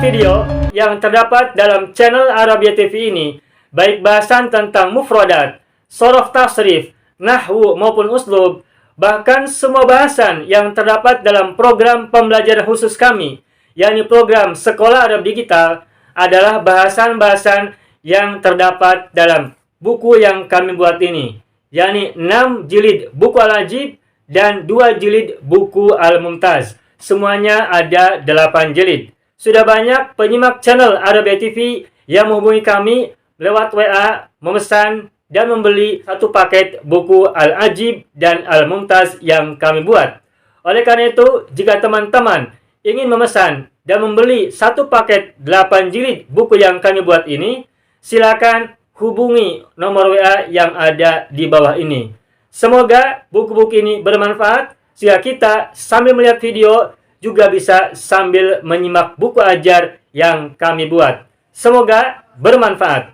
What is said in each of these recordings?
video yang terdapat dalam channel Arabia TV ini, baik bahasan tentang mufradat, shorof tasrif, nahwu maupun uslub, bahkan semua bahasan yang terdapat dalam program pembelajaran khusus kami, yakni program Sekolah Arab Digital, adalah bahasan-bahasan yang terdapat dalam buku yang kami buat ini, yakni 6 jilid buku Al-Ajib dan 2 jilid buku Al-Mumtaz. Semuanya ada 8 jilid. Sudah banyak penyimak channel Arabia TV yang menghubungi kami lewat WA, memesan dan membeli satu paket buku Al-Ajib dan Al-Mumtaz yang kami buat. Oleh karena itu, jika teman-teman ingin memesan dan membeli satu paket 8 jilid buku yang kami buat ini, silakan hubungi nomor WA yang ada di bawah ini. Semoga buku-buku ini bermanfaat sehingga kita sambil melihat video juga bisa sambil menyimak buku ajar yang kami buat. Semoga bermanfaat.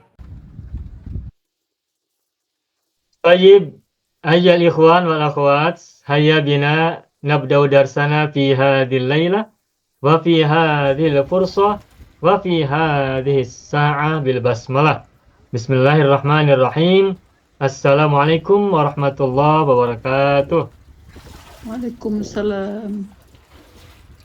Baik, ayyuhal ikhwan wal akhwat, hayya bina nabda'u darsana fi hadhil lailah wa fi hadhil fursah wa fi hadhihi as-sa'ah bil basmalah. Bismillahirrahmanirrahim. Assalamualaikum warahmatullahi wabarakatuh. Waalaikumsalam.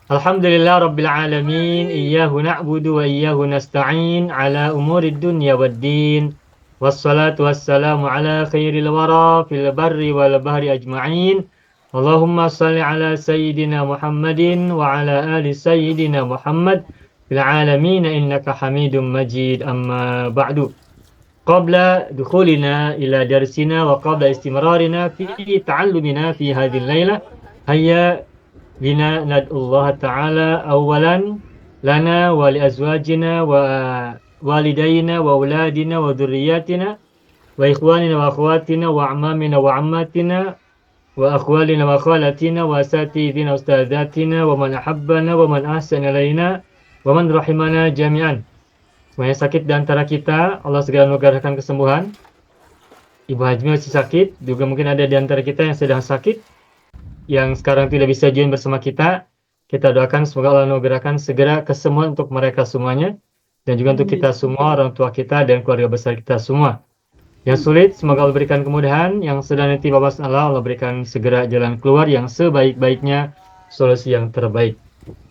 Alhamdulillah Rabbil Alamin. Iyyahu na'budu wa iyyahu nasta'in ala umurid dunya waddin. Wassalatu wassalamu ala khairil wara fil barri wal bahri ajma'in. Allahumma salli ala Sayyidina Muhammadin wa ala ali Sayyidina Muhammad fil alamin innaka hamidum majid, amma ba'du. Qabla dukhulina ila darsina wa qabla istimrarina fi ta'allumina fi hadhihi al-lailah, hayya bina nad'ullaha ta'ala awalan lana wa li azwajina wa walidayna wa auladina wa dhurriyyatina wa ikhwanina wa akhwatina wa a'mamina wa ammatina wa akhwalina wa akhwalatina wa asatidina wa ustadzatina wa man ahabbana wa man ahsana ilaina wa man rahimana jami'an. Semuanya sakit di antara kita, Allah segera mengaruniakan kesembuhan. Ibu Hajmi masih sakit, juga mungkin ada di antara kita yang sedang sakit, yang sekarang tidak bisa join bersama kita. Kita doakan semoga Allah mengaruniakan segera kesembuhan untuk mereka semuanya, dan juga untuk kita semua, orang tua kita dan keluarga besar kita semua. Yang sulit, semoga Allah berikan kemudahan. Yang sedang nanti babas Allah berikan segera jalan keluar yang sebaik-baiknya, solusi yang terbaik.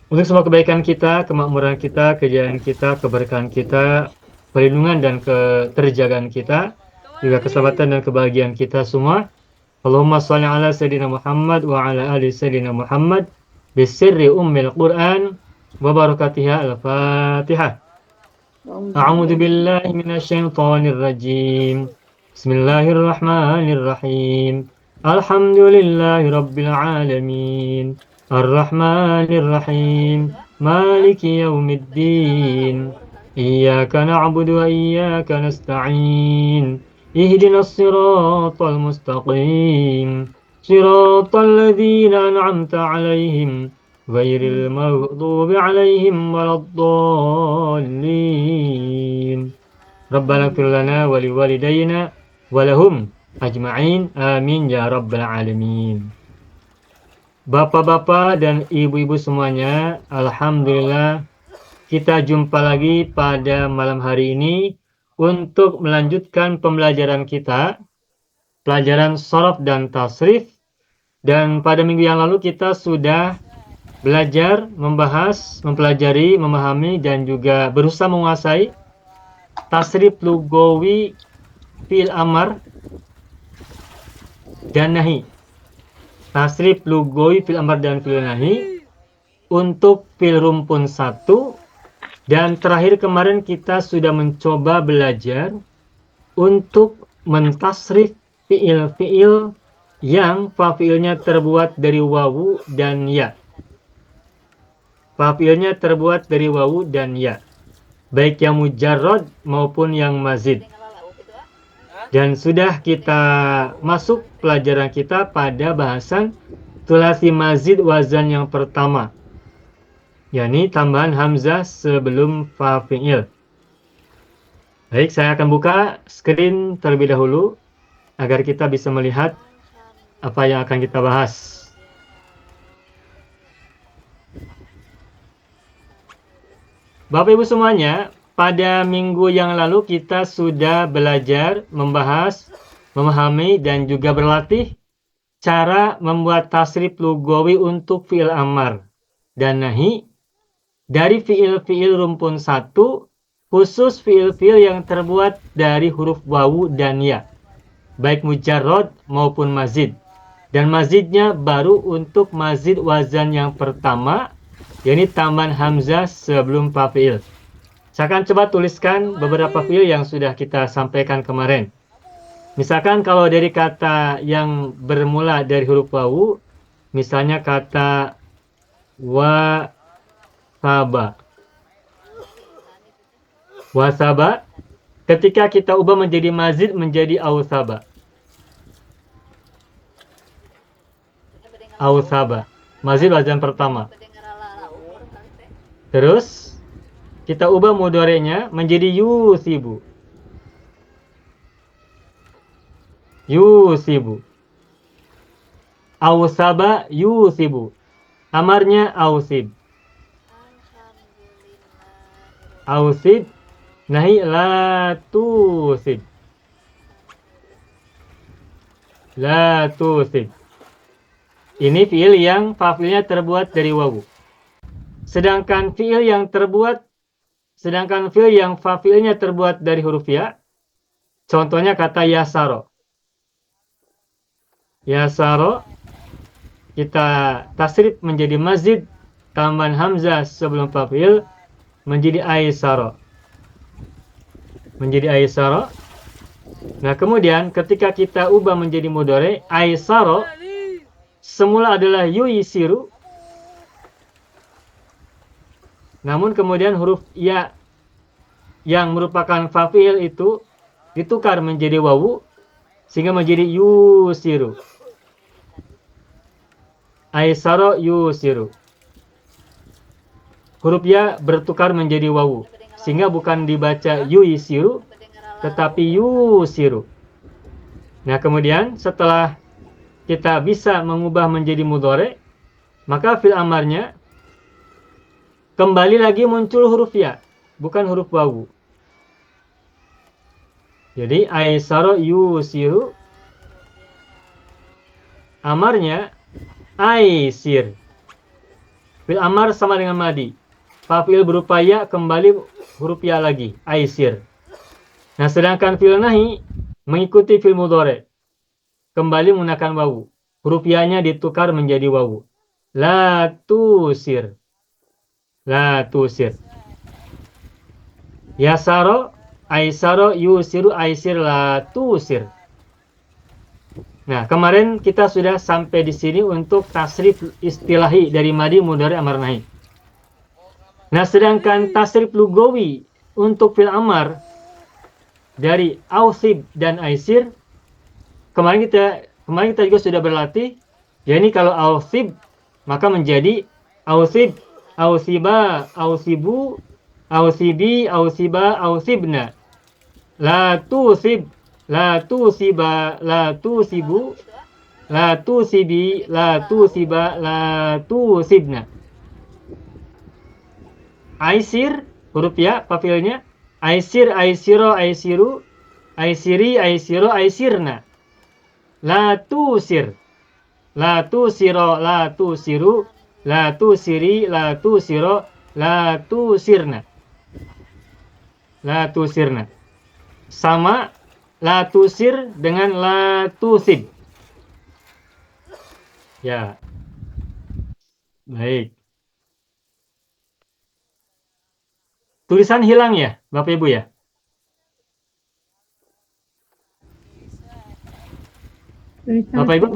Untuk semua kebaikan kita, kemakmuran kita, kejayaan kita, keberkahan kita, perlindungan dan keterjagaan kita, juga keselamatan dan kebahagiaan kita semua. Allahumma shalli ala Sayyidina Muhammad wa ala ali Sayyidina Muhammad bisirri ummil Qur'an wa barakatiha al-Fatihah. A'udzu billahi minasyaitonir rajim. Bismillahirrahmanirrahim. Alhamdulillahi rabbil alamin. Ar-Rahmanir Rahim, Maliki Yaumiddin, Iyyaka na'budu wa iyyaka nasta'in, Ihdinas siratal mustaqim, siratal ladzina an'amta 'alaihim, ghairil maghdubi 'alaihim waladdallin. Rabbana ighfir lana wa liwalidayna wa lahum ajma'in. Amin ya rabbal alamin. Bapak-bapak dan ibu-ibu semuanya, alhamdulillah kita jumpa lagi pada malam hari ini untuk melanjutkan pembelajaran kita, pelajaran shorof dan tasrif. Dan pada minggu yang lalu kita sudah belajar, membahas, mempelajari, memahami dan juga berusaha menguasai tasrif lugawi fi'il amar dan nahi. Tasrif lugawi fil amar dan fil nahi untuk fil rumpun 1, dan terakhir kemarin kita sudah mencoba belajar untuk mentasrif fiil-fiil yang fa-fiilnya terbuat dari wawu dan ya. Fa-fiilnya terbuat dari wawu dan ya, baik yang mujarrad maupun yang mazid. Dan sudah kita masuk pelajaran kita pada bahasan thulathi mazid wazan yang pertama, yakni tambahan hamzah sebelum fa fi'il. Baik, saya akan buka screen terlebih dahulu agar kita bisa melihat apa yang akan kita bahas. Bapak Ibu semuanya, pada minggu yang lalu kita sudah belajar membahas, memahami, dan juga berlatih cara membuat tasrif lugawi untuk fi'il amar dan nahi dari fi'il-fi'il rumpun satu, khusus fi'il-fi'il yang terbuat dari huruf wawu dan ya, baik mujarrad maupun mazid. Dan mazidnya baru untuk mazid wazan yang pertama, yakni tambahan hamzah sebelum fa fi'il. Saya akan coba tuliskan beberapa fi'il yang sudah kita sampaikan kemarin. Misalkan kalau dari kata yang bermula dari huruf wawu, misalnya kata wasaba. Wasaba, ketika kita ubah menjadi mazid menjadi ausaba. Ausaba. Mazid wazan pertama. Terus kita ubah mudhari'nya menjadi yusibu. Yusibu. Ausaba yusibu. Amarnya ausib. Ausib. Nahi la tusib. La tusib. Ini fi'il yang fa'ilnya terbuat dari wawu. Sedangkan fi'il yang fa'ilnya terbuat dari huruf ya, contohnya kata yasaro. Yasaro, kita tasrif menjadi mazid, tambahan hamzah sebelum fa'il, menjadi aisaro. Menjadi aisaro. Nah, kemudian ketika kita ubah menjadi mudhari, aisaro, semula adalah yuisiru, namun kemudian huruf ya yang merupakan fa'il itu ditukar menjadi wawu sehingga menjadi yusiru. Aisaro yusiru. Huruf ya bertukar menjadi wawu sehingga bukan dibaca yuisiru tetapi yusiru. Nah, kemudian setelah kita bisa mengubah menjadi mudhari, maka fi'il amarnya kembali lagi muncul huruf ya, bukan huruf wawu. Jadi aisaro yusiru, amarnya aisir. Fi'il amar sama dengan madi. Fa'il berupa ya kembali huruf ya lagi, aisir. Nah, sedangkan fi'il nahi mengikuti fi'il mudhari, kembali menggunakan wawu. Huruf ya-nya ditukar menjadi wawu. La tusir. La tusir. Yasaro, aisaro, yusiru, aisir, la tusir. Nah, kemarin kita sudah sampai di sini untuk tasrif istilahi dari madi, mudhari, amar, nahi. Nah, sedangkan tasrif lugawi untuk fi'il amar dari ausib dan aisir, kemarin kita juga sudah berlatih, yakni kalau ausib maka menjadi ausib, ausiba, ausibu, ausibi, ausiba, ausibna. La tusib, la tusiba, la tusibu, la tusibi, la tusiba, la tusibna. Aisir, huruf ya, fa'ilnya. Aisir, aisiro, aisiru, aisiri, aisiro, aisirna. La tusir, la tusiro, la tusiru, la tusiri, la tusiro, la tusirna. La tusirna. Sama la tusir dengan la tusib. Ya. Baik. Tulisan hilang ya, Bapak Ibu ya? Bapak Ibu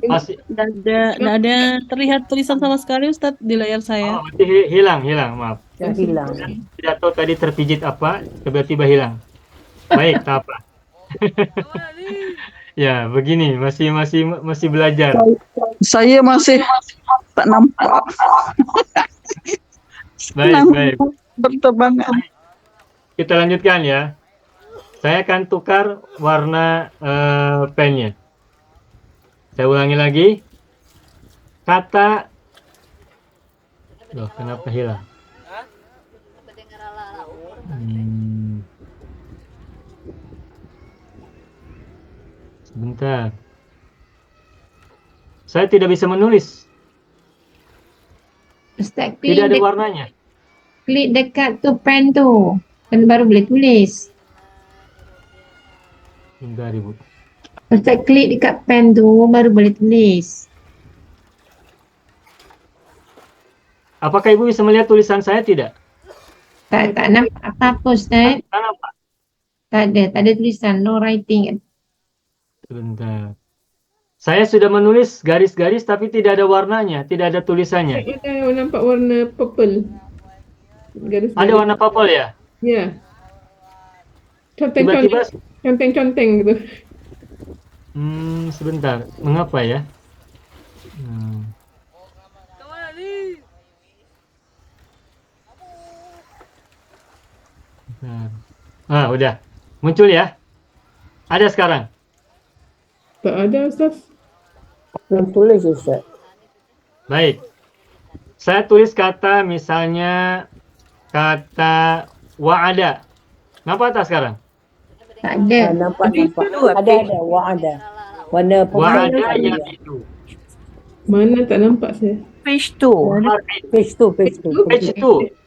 masih Nggak ada terlihat tulisan sama sekali Ustadz di layar saya. hilang, maaf. Ya, hilang. Tidak tahu tadi terpijit apa, tiba-tiba hilang. Baik, tak apa. Ya, begini, masih belajar. Saya masih tak nampak. Baik. Bertebangan. Kita lanjutkan ya. Saya akan tukar warna pennya. Saya ulangi lagi. Kata, loh, kenapa hilang? Sebentar. Saya tidak bisa menulis. Ustaz, Tidak ada warnanya. klik dekat tu pen tu. Kan baru boleh tulis. Sebentar, Ibu. Ustaz, klik dekat pen tu baru boleh tulis. Apakah Ibu bisa melihat tulisan saya tidak? Tak nampak apa-apa Ustaz. Tak nampak. Tak ada tulisan, no writing. Sebentar. Saya sudah menulis garis-garis tapi tidak ada warnanya, tidak ada tulisannya. Ada nampak warna purple. Garis-garis. Ada warna purple ya? Ya. Tiba-tiba, Conteng-conteng gitu. sebentar. Mengapa ya? Bentar. Udah. Muncul ya? Ada sekarang? Tak ada Ustaz. Belum tulis Ustaz. Baik. Saya tulis kata misalnya kata wa'ada. Nampak tak sekarang? Tak ada. Nampak. Ada. Wa'ada. Warna Wa'ada purple. yang itu. Mana tak nampak saya. Page 2. Page 2.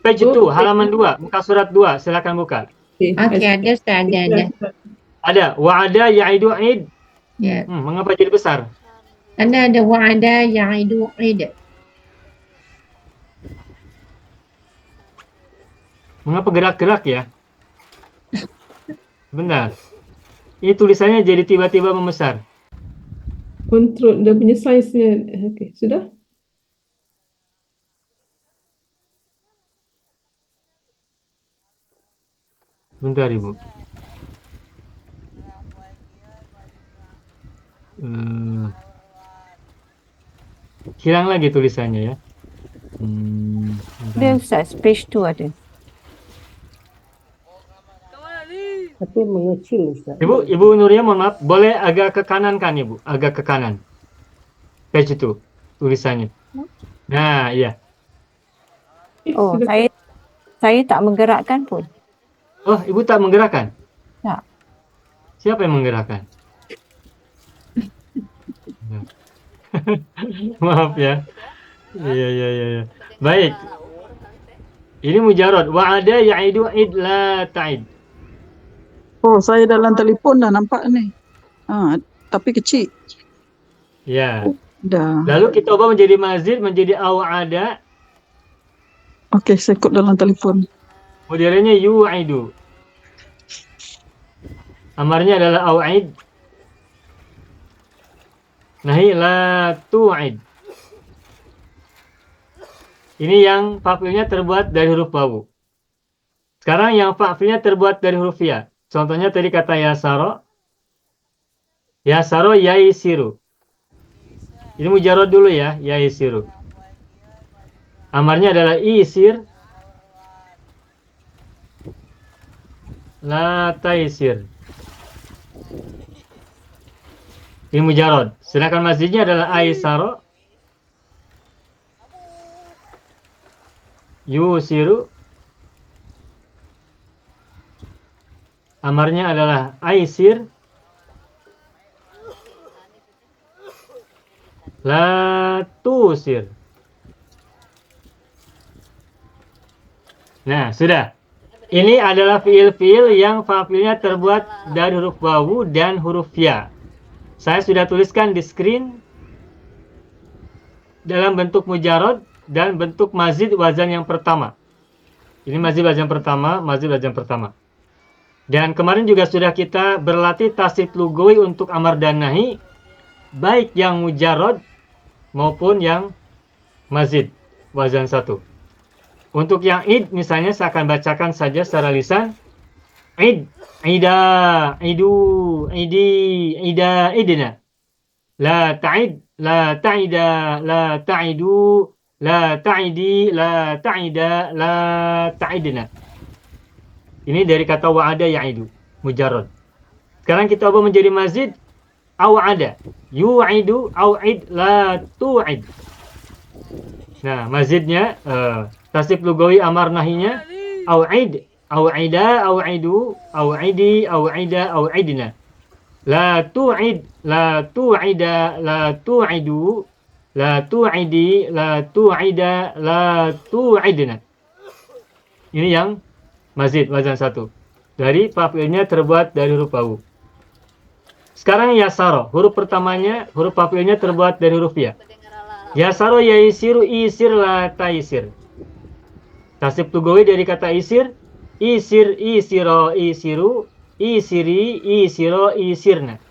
Page 2, halaman 2, muka surat 2. Silakan buka. Okey, ada Ustaz, ada. Ada wa'ada ya'idu id. Ya. Mengapa jadi besar? Ada wa'ada ya'idu id. Mengapa gerak-gerak ya? Benar. Ini tulisannya jadi tiba-tiba membesar. Kontrol dia punya size-nya. Okey, sudah? Bentar, Ibu. Hilang lagi tulisannya ya. Ada Ustaz, page 2 ada. Tapi mengecil Ustaz. Ibu Nuria, mohon maaf, boleh agak ke kanan kan Ibu? Agak ke kanan. Page itu tulisannya. Nah, iya. Oh, saya tak menggerakkan pun. Oh, Ibu tak menggerakkan? Tak. Siapa yang menggerakkan? Maaf ya. Iya. Baik. Ini mujarad. Wa'ada ya'idu id la ta'id. Oh, saya dalam telefon dah nampak ni. Tapi kecil. Ya. Dah. Lalu kita ubah menjadi mazid, menjadi aw'ada. Okey, saya ikut dalam telefon. Modelnya yu'idu. Amarnya adalah aw'id. Nahi la tu'id. Ini yang fa'ilnya terbuat dari huruf wawu. Sekarang yang fa'ilnya terbuat dari huruf ya. Contohnya tadi kata yasaro. Yasaro yaisiru. Ini mujarad dulu ya, yaisiru. Amarnya adalah isir. La taisir. Ini mujarad. Sedangkan mazidnya adalah aisaro. Yusiru. Amarnya adalah aisir. La tusir. Nah, sudah. Ini adalah fiil-fiil yang fa'ilnya terbuat dari huruf wawu dan huruf ya. Saya sudah tuliskan di screen dalam bentuk mujarad dan bentuk mazid wazan yang pertama. Ini mazid wazan pertama, mazid wazan pertama. Dan kemarin juga sudah kita berlatih tasrif lugawi untuk amar dan nahi, baik yang mujarad maupun yang mazid wazan satu. Untuk yang id misalnya saya akan bacakan saja secara lisan. Id, ida, idu, idi, ida, idna. La ta'id, la ta'ida, la ta'idu, la ta'idi, la ta'ida, la ta'idna. Ini dari kata wa'ada ya'idu, mujarrad. Sekarang kita ubah menjadi mazid, aw'ada. Yu'idu, aw'id, la tu'id. Nah, mazidnya, tasrif lugawi amar nahinya, aw'id, Au'ida, au'idu, au'idi, au'ida, au'idna. La tu'id, la tu'ida, la tu'idu, la tu'idi, la tu'ida, la tu'idna. Ini yang mazid, wazan 1. Dari fa fi'ilnya terbuat dari huruf wawu. Sekarang yasaro, huruf pertamanya, huruf fa fi'ilnya terbuat dari huruf ya. Yasaro yaisiru isir la taisir. Tasrif lugawi dari kata isir, isir, isiro, isiru, isiri, isiro, isirna.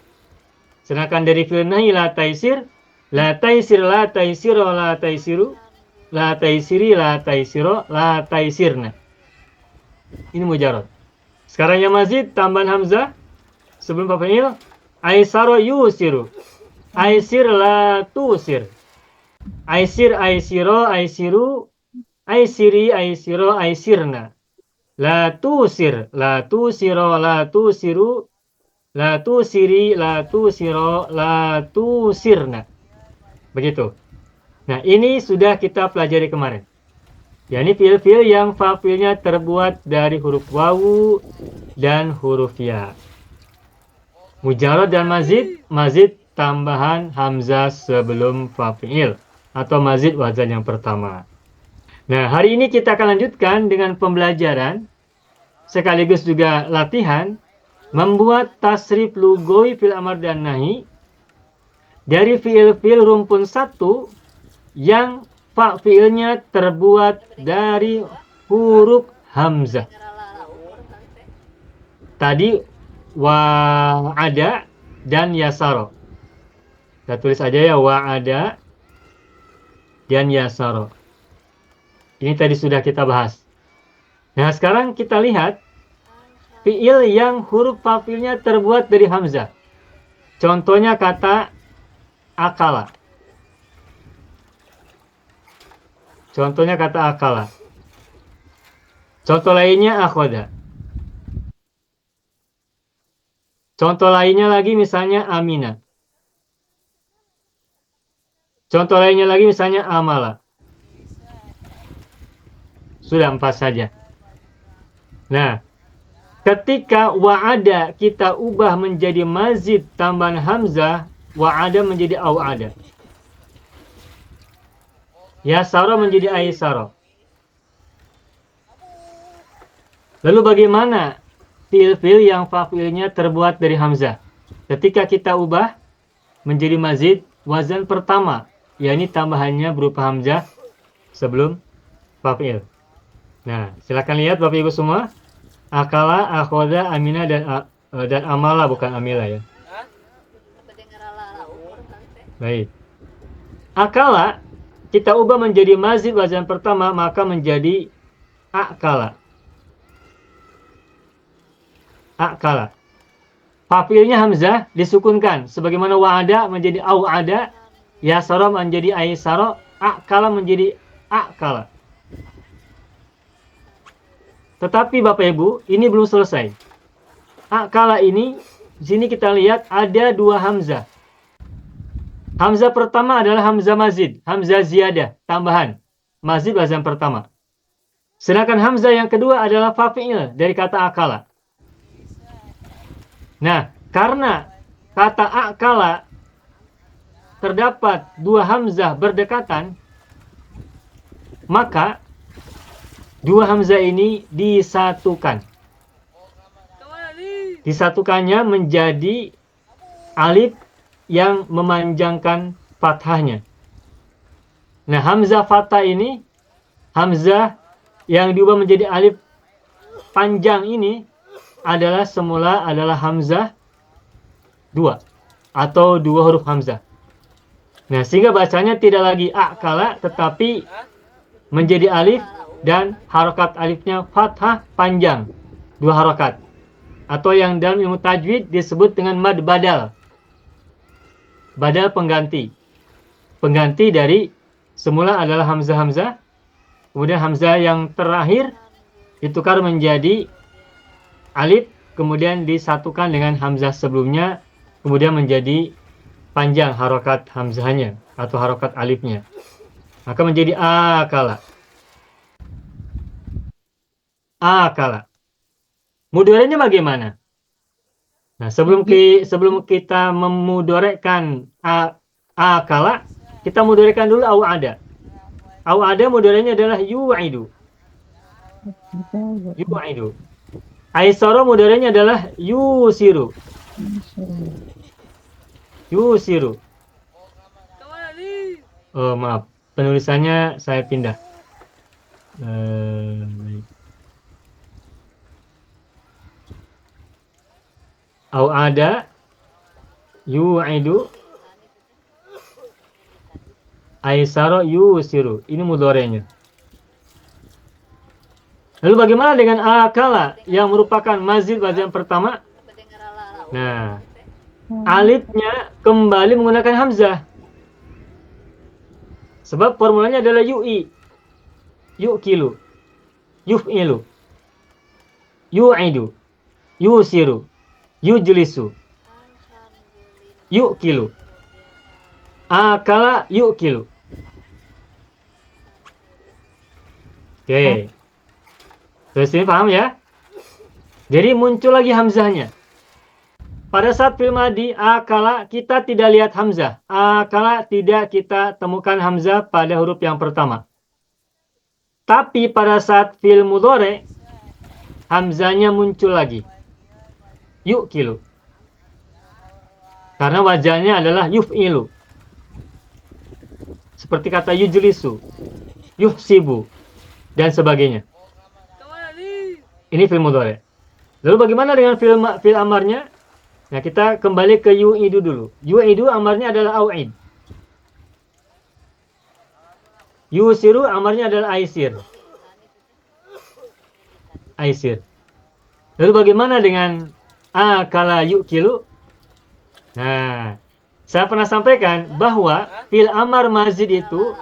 Sedangkan dari fi'il nahi la taisir, la taisir, la taisiro, la taisiru, la taisiri, la taisiro, la taisirna. Ini mujarad. Sekarang yang mazid tambahan hamzah sebelum fa fi'il, aisaro yusiru, aisir la tusir, aisir, aisiro, aisiru, aisiri, aisiro, aisirna. La tusir, la tusiro, la tusiru, la tusiri, la tusiro, la tusirna. Begitu. Nah, ini sudah kita pelajari kemarin. yakni fiil-fiil yang fa fiilnya terbuat dari huruf wawu dan huruf ya. Mujarad dan mazid, mazid tambahan hamzah sebelum fa fiil atau mazid wazan yang pertama. Nah, hari ini kita akan lanjutkan dengan pembelajaran sekaligus juga latihan membuat tasrif lugawi fil amar dan nahi dari fiil-fiil rumpun 1 yang fa fiilnya terbuat dari huruf hamzah. Tadi wa'ada dan yasaro. Kita tulis aja ya, wa'ada dan yasaro. Ini tadi sudah kita bahas. Nah, sekarang kita lihat fiil yang huruf fa fiilnya terbuat dari hamzah. Contohnya kata akala. Contohnya kata akala. Contoh lainnya akhoda. Contoh lainnya lagi misalnya amina. Contoh lainnya lagi misalnya amala. Sudah 4 saja. Nah, ketika wa'ada kita ubah menjadi mazid tambahan hamzah, wa'ada menjadi au'ada. Yasara menjadi aisara. Lalu bagaimana fiil-fiil yang fa fiilnya terbuat dari hamzah? Ketika kita ubah menjadi mazid wazan pertama, yakni tambahannya berupa hamzah sebelum fa fiil. Nah, silakan lihat Bapak Ibu semua. Akala, akhoda, amina dan amala, bukan amila ya. Baik. Akala kita ubah menjadi mazid wazan pertama, maka menjadi akala. Akala. Fa fiilnya hamzah disukunkan sebagaimana wa'ada menjadi au'ada, yasara menjadi aisara, akala menjadi akala. Tetapi Bapak Ibu, ini belum selesai. Akala ini, di sini kita lihat ada 2 hamzah. Hamzah pertama adalah hamzah mazid, hamzah ziyadah, tambahan. Mazid wazan pertama. Sedangkan hamzah yang kedua adalah fa fi'il dari kata akala. Nah, karena kata akala terdapat 2 hamzah berdekatan, maka 2 hamzah ini disatukan. Disatukannya menjadi alif yang memanjangkan fathahnya. Nah, hamzah fathah ini, hamzah yang diubah menjadi alif panjang ini adalah semula adalah hamzah 2 atau 2 huruf hamzah. Nah, sehingga bacanya tidak lagi akala tetapi menjadi alif dan harokat alifnya fathah panjang, 2 harokat. Atau yang dalam ilmu tajwid disebut dengan mad badal. Badal pengganti. Pengganti dari semula adalah hamzah-hamzah, kemudian hamzah yang terakhir ditukar menjadi alif, kemudian disatukan dengan hamzah sebelumnya, kemudian menjadi panjang harokat hamzahnya atau harokat alifnya. Maka menjadi akala. Akala. Mudorenya bagaimana? Nah, sebelum kita memudorekkan akala, kita mudorekkan dulu au'ada. Au'ada mudorenya adalah yu'idu. Yu'idu. Aisara mudorenya adalah yusiru. Yusiru. Oh, maaf. Penulisannya saya pindah. Baik. Au'ada yu'idu aisara yusiru. Ini mudorenya. Lalu bagaimana dengan akala yang merupakan mazid pada yang pertama? Nah, alifnya kembali menggunakan hamzah. Sebab formulanya adalah yu'i, yu'kilu, yuf'ilu, yu'idu, yusiru, yujlisu, yu'kilu, akala, yu'kilu. Oke. Terus ini paham ya? Jadi muncul lagi hamzahnya. Pada saat fi'il madi akala kita tidak lihat hamzah. Akala tidak kita temukan hamzah pada huruf yang pertama. Tapi pada saat fi'il mudhari hamzahnya muncul lagi. Yu'kilu. Karena wajahnya adalah yuf'ilu. Seperti kata yujlisu, yuhsibu dan sebagainya. Ini fi'il mudhari. Lalu bagaimana dengan fi'il amarnya? Nah, kita kembali ke yu'idu dulu. Yu'idu amarnya adalah au'id. Yusiru amarnya adalah aisir. Aisir. Lalu bagaimana dengan akala yu'kilu? Nah, saya pernah sampaikan bahwa fi'il amar mazid itu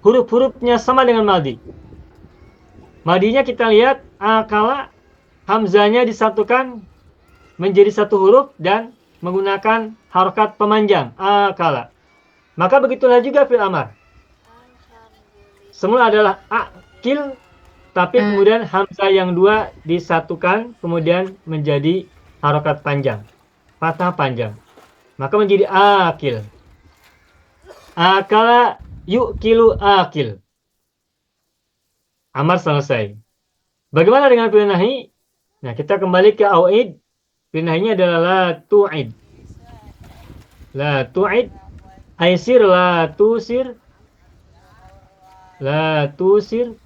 huruf-hurufnya sama dengan maldi. Madinya kita lihat akala hamzahnya disatukan menjadi satu huruf dan menggunakan harokat pemanjang akala. Maka begitulah juga fi'il amar. Semula adalah akil, tapi kemudian hamzah yang dua disatukan kemudian menjadi harokat panjang, fathah panjang. Maka menjadi akil. Akala yu'kilu akil. Amar selesai. Bagaimana dengan fi'il nahi? Nah, kita kembali ke au'id. Fi'il nahinya adalah la tu'id. La tu'id. Aisir la tusir. La tusir.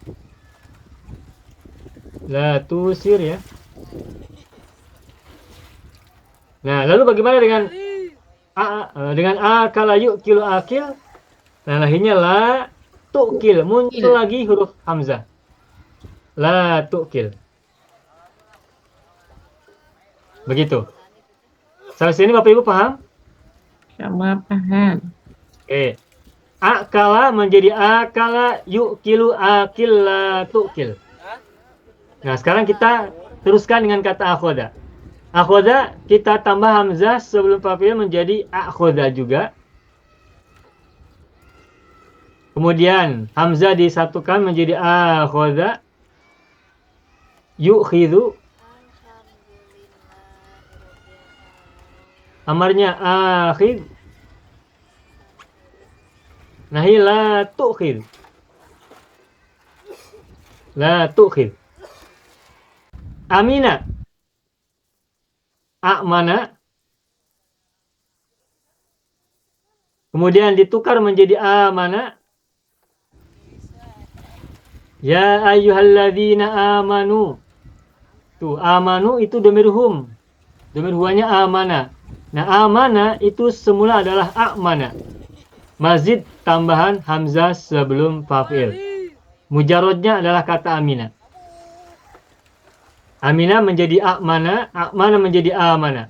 La tusir ya. Nah, lalu bagaimana dengan akala yu'kilu akil? Nah, nahinya la tu'kil. Muncul lagi huruf hamzah. La tu'kil. Begitu. Sampai sini Bapak Ibu paham? Sama paham. Oke. Akala menjadi akala yu'kilu akil la tu'kil. Nah, sekarang kita teruskan dengan kata akhoda. Akhoda kita tambah hamzah sebelum fi'il menjadi akhoda juga. Kemudian hamzah disatukan menjadi akhoda. Yu'khidhu. Amarnya akhid. Nahi la tu'khid. La tu'khid. Amina. A'mana. Kemudian ditukar menjadi amana. Ya ayyuhalladzina amanu. Tuh, amanu itu dhamir hum. Dhamir huwanya amana. Nah, amana itu semula adalah a'mana. Mazid tambahan hamzah sebelum fa'il. Mujarrodnya adalah kata amina. Amina menjadi a'mana, a'mana menjadi amana.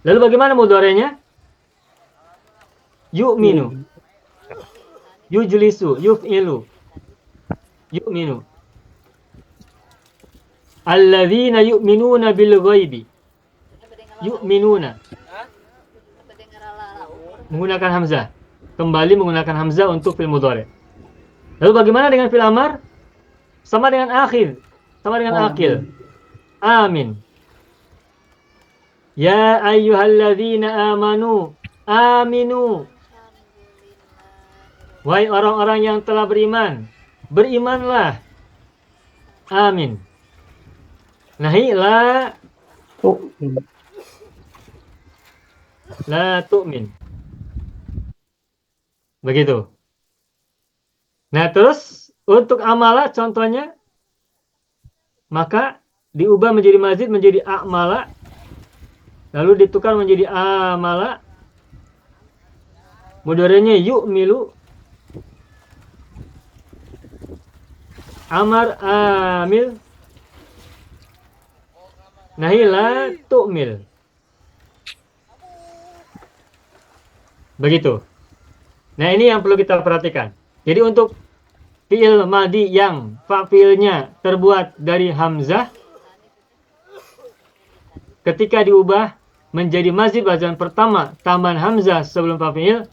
Lalu bagaimana mudhari'nya? Yu'minu. Yujlisu, yuf'ilu. Yu'minu. Alladzina yu'minuna bil ghaibi. Yu'minuna. Menggunakan hamzah. Kembali menggunakan hamzah untuk fi'il mudhari'. Lalu bagaimana dengan fi'il amar? Sama dengan akhir. Sama dengan akil. Amin. Ya ayyuhalladzina amanu. Aminu. Wahai orang-orang yang telah beriman. Berimanlah. Amin. Nahi la تؤمن tu'min. Begitu. Nah, terus untuk amala contohnya, maka diubah menjadi mazid menjadi a'mala, lalu ditukar menjadi amala. Mudhari'nya yu'milu, amar amil, nahi la tu'mil. Begitu. Nah, ini yang perlu kita perhatikan. Jadi untuk fi'il madi yang fa'ilnya terbuat dari hamzah, ketika diubah menjadi mazid bacaan pertama tambahan hamzah sebelum fa'il,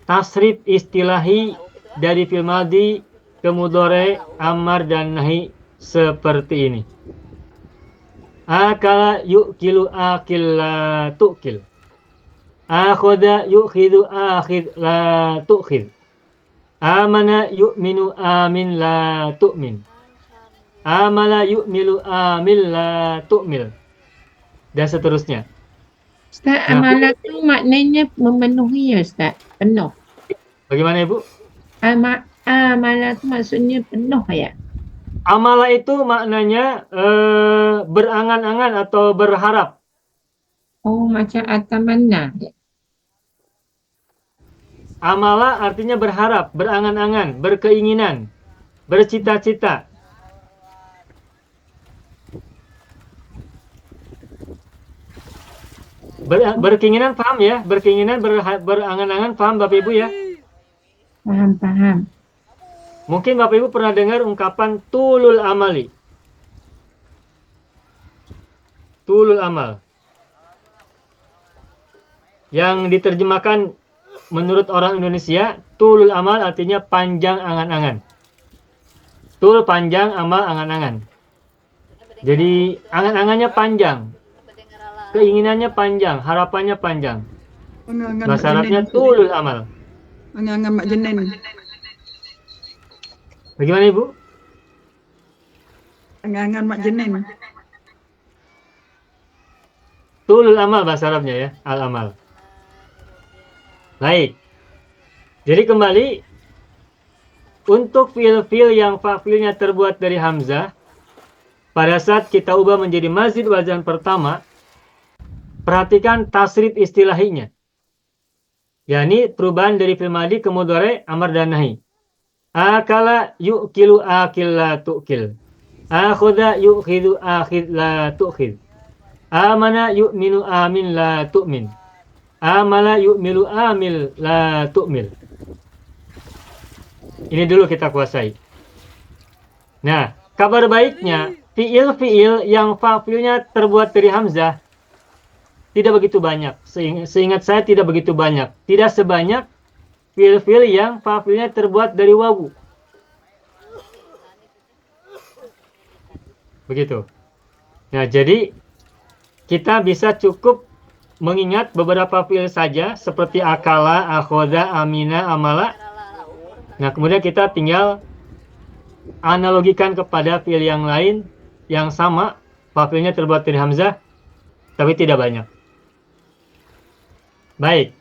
tasrif istilahi dari fi'il madi ke mudhari, amar dan nahi seperti ini. Akala yu'kilu akil la tu'kil. Akhoda yu'khidu akhid la tu'khid. Amana yu'minu amin la tu'min. Amala yu'milu amil la tu'mil. Dan seterusnya. Ustaz, Nah, amalah tu maknanya memenuhi ya Ustaz. Penuh. Bagaimana Ibu? Amalah tu maksudnya penuh ya. Amala itu maknanya berangan-angan atau berharap. Oh, macam atamanna. Amala artinya berharap, berangan-angan, berkeinginan, bercita-cita. Berkeinginan paham ya? Berkeinginan, berangan-angan paham Bapak Ibu ya? Paham. Mungkin Bapak Ibu pernah dengar ungkapan tulul amali. Tulul amal. Yang diterjemahkan menurut orang Indonesia, tulul amal artinya panjang angan-angan. Tul panjang, amal angan-angan. Jadi angan-angannya panjang. Keinginannya panjang, harapannya panjang. Angan-angan Bahasa Mak Arabnya Jenin. tulul amal. Angan-angan Mak Jenin. Bagaimana Ibu? Angan-angan Mak Jenin. Tulul amal bahasa Arabnya ya, al-amal. Baik. Jadi kembali untuk fiil-fiil yang fa'ilnya terbuat dari hamzah, pada saat kita ubah menjadi mazid wazan pertama, perhatikan tasrif istilahinya. yakni perubahan dari fi'il madi ke mudhari, amar dan nahi. Akala yu'kilu akil la tu'kil. Akhoda yu'khidu akhid la tu'khid. Amana yu'minu amin la tu'min. Amala yu'milu amil la tu'mil. Ini dulu kita kuasai. Nah, kabar baiknya, fiil-fiil yang fa'ilnya terbuat dari hamzah tidak begitu banyak. Seingat saya tidak begitu banyak. Tidak sebanyak fiil-fiil yang fa'ilnya terbuat dari wawu. Begitu. Nah, jadi kita bisa cukup mengingat beberapa fiil saja seperti akala, akhoda, amina, amala. Nah, kemudian kita tinggal analogikan kepada fiil yang lain yang sama, fa'ilnya terbuat dari hamzah, tapi tidak banyak. Baik.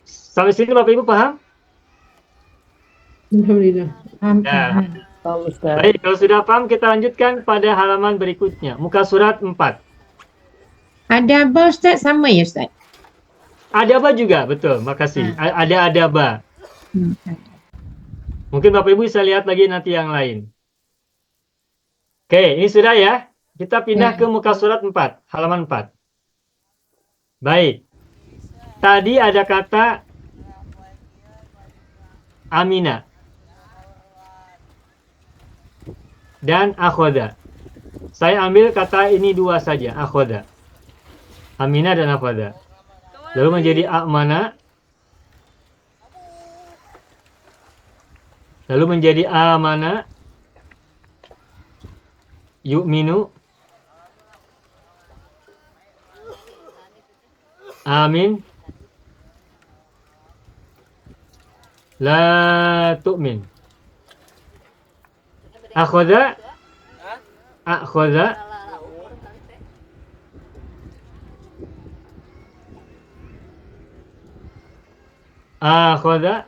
Sampai sini Bapak Ibu paham? Alhamdulillah. Ya. Faham Ustaz. Baik, kalau sudah paham kita lanjutkan pada halaman berikutnya. Muka surat 4. Ada apa Ustaz? Sama ya Ustaz? Ada apa juga? Betul, makasih. Ada adaba. Hmm. Mungkin Bapak Ibu bisa lihat lagi nanti yang lain. Oke, ini sudah ya. Kita pindah ke muka surat 4, halaman 4. Baik. Tadi ada kata amina dan akhoda. Saya ambil kata ini dua saja, akhoda. Amina dan akhoda. Lalu menjadi amana. Lalu menjadi amana. Yu'minu. Amin. La tu'min. Akhadha. Akhadha. Akhadha.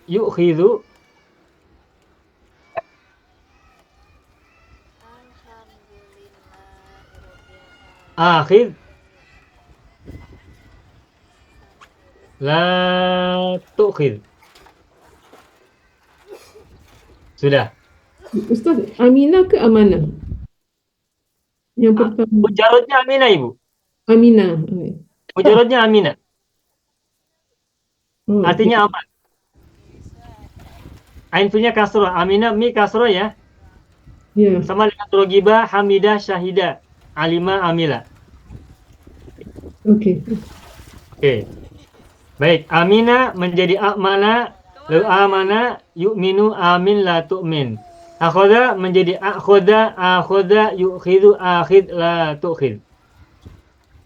Yu'khidhu. Akhidh. La tu'khidh. Sudah. Ustaz, Aminah ke Amanah? Yang pertama, Mujarradnya Aminah, Ibu. Aminah. Mujarradnya Aminah. Oh, Artinya apa? Ain punya kasroh. Aminah mi kasroh ya. ya. Sama dengan Rogiba, Hamidah, Syahidah, Alima, Amila. Oke. Oke. Baik, Amina menjadi Amana, lalu Amana, Yu'minu, Amin, la tu'min. Akhoda menjadi Akhoda, Akhoda, Yu'khidhu, Akhid, la tu'khid.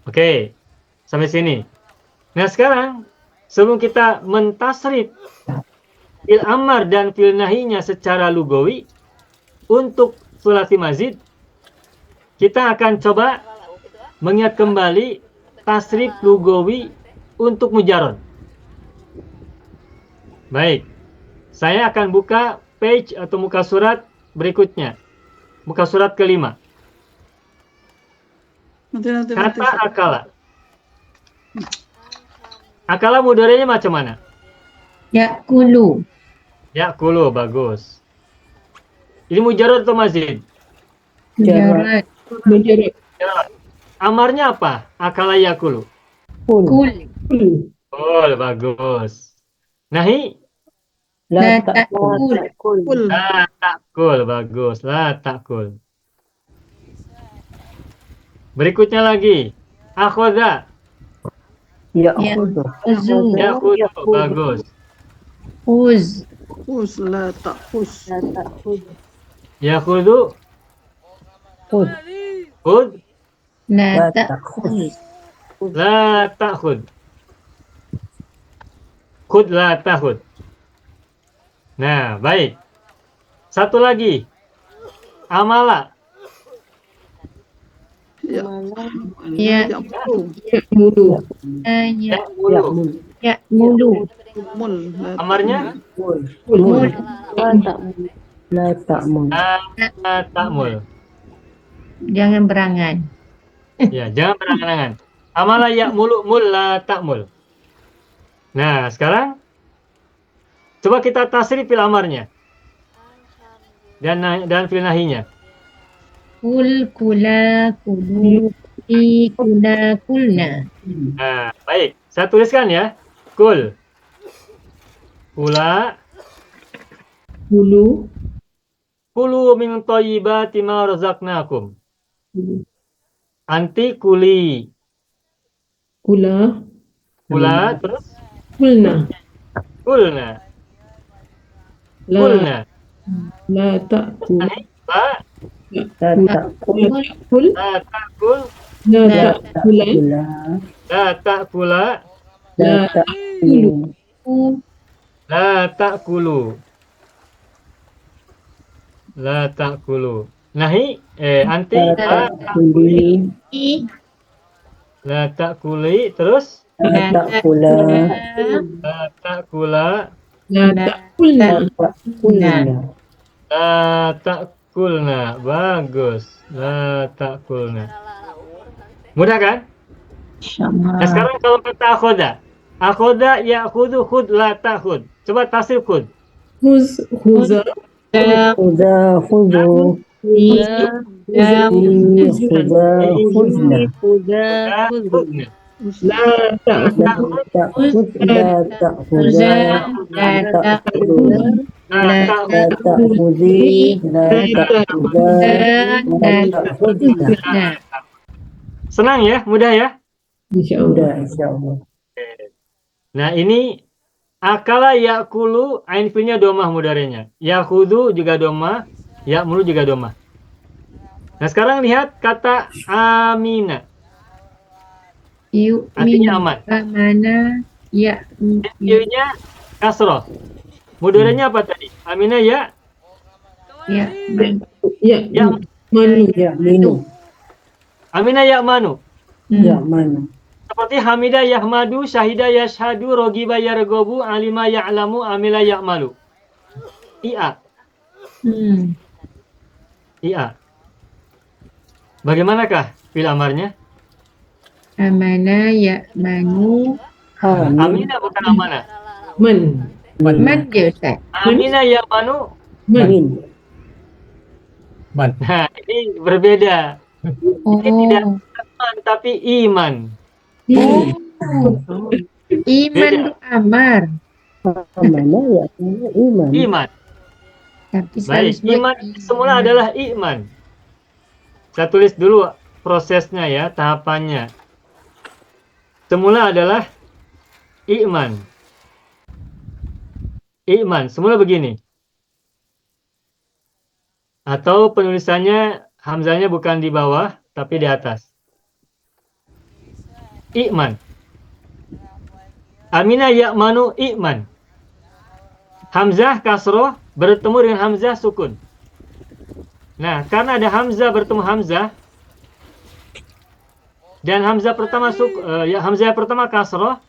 Oke, sampai sini. Nah sekarang, sebelum kita mentasrif fil amar dan fil nahinya secara lugawi, untuk sulasi mazid, kita akan coba mengingat kembali tasrif lugawi untuk mujarrad. Baik, saya akan buka page atau muka surat berikutnya. Muka surat kelima. Nanti. Kata akala. Akala mudhari'nya macam mana? Ya'kulu. Ya'kulu, bagus. Ini mujarrad atau mazid? Mujarrad. Mujarrad. Amarnya apa? Akala ya'kulu. Kul. Oh, bagus. Nahi? La ta'kul. Kul. La ta'kul, bagus. La ta'kul. Berikutnya lagi. Akhoda. Ya'khudhu. Uzu. Ya'khudhu, bagus. Uz. Khuz la ta'khuz. Ya'khudhu. Khudh. Khud. La La ta'kul. La ta'khud. Khud la ta'khud. Nah, baik. Satu lagi. Amala. Ya. Ya. Ya'mulu. Mulu. Ya'mulu. Ya'mulu. Mul. La Amarnya? Mul. La ta'mun. La ta'mul. Jangan berangan. Ya, jangan berangan-angan. Amala ya'mulu mul la ta'mul. Nah, sekarang coba kita tasrif fil amarnya dan fil nahinya. Kul, kula, kulu, kula, kulna. Nah, baik. Saya tuliskan ya. Kul. Kula. Mulu. Kulu min thayyibati ma razaqnakum. Anti kuli. Kula. Kula terus Kulna. kulna. La. Kulna. La ta'kul. La La ta'kul. Kul. la ta'kul. La ta'kulan. Kula. La ta'kula. La ta'kulu. La ta'kulu. La ta'kulu. Nahi anti La la ta'kuli. la ta'kuli terus La ta'kula. la ta'kula. La ta'kulna. Ta'kulna. La ta'kulna. Bagus. La ta'kulna. Mudah kan? Nah, sekarang kalau kata akhoda. Akhoda ya'khudhu khud la ta'khud. Coba tasrif khud. Khuz. Khuza. Khudha khudhu. Khudha khudna. Khudna. La La ta'kul. ta'khud. La ta'khudha. La ta'khudha. La La ta'khud. ta'khudhi. La ta'khudha. La ta'khudna. Nah, Senang ya? Mudah ya? InsyaAllah. Udah, insyaallah. Nah, ini akala ya'kulu ain fi'nya domah mudhari'nya. Ya'khudhu juga domah, ya'mulu juga domah. Nah, sekarang lihat kata amina. Artinya aman. Amana ya Fi'ilnya kasroh. Mudorenya apa tadi? Amina ya ya Ya, Ya. manu. Ya'minu. Amina ya manu. Ya'manu. Seperti hamida yahmadu, syahida yashhadu, rogiba yargobu, alima ya'lamu, amila ya'malu. Iya. Iya. Bagaimanakah fi'il amarnya? amana ya manu Amin. Amina bukan amanah. Man. man je Ustaz. Amina ya manu. Amin. Nah, ini berbeda. Oh, Tidak aman tapi iman. oh. Iman tu amar. Amana ya'minu iman. Iman. Tapi selalu Baik, sebut iman semula adalah iman. Saya tulis dulu prosesnya ya, tahapannya. Semula adalah iman. Iman, semula begini. Atau penulisannya hamzahnya bukan di bawah, tapi di atas. Iman. Amina ya'manu iman. Hamzah kasroh bertemu dengan hamzah sukun. Nah, karena ada hamzah bertemu hamzah dan hamzah pertama hamzah pertama kasroh,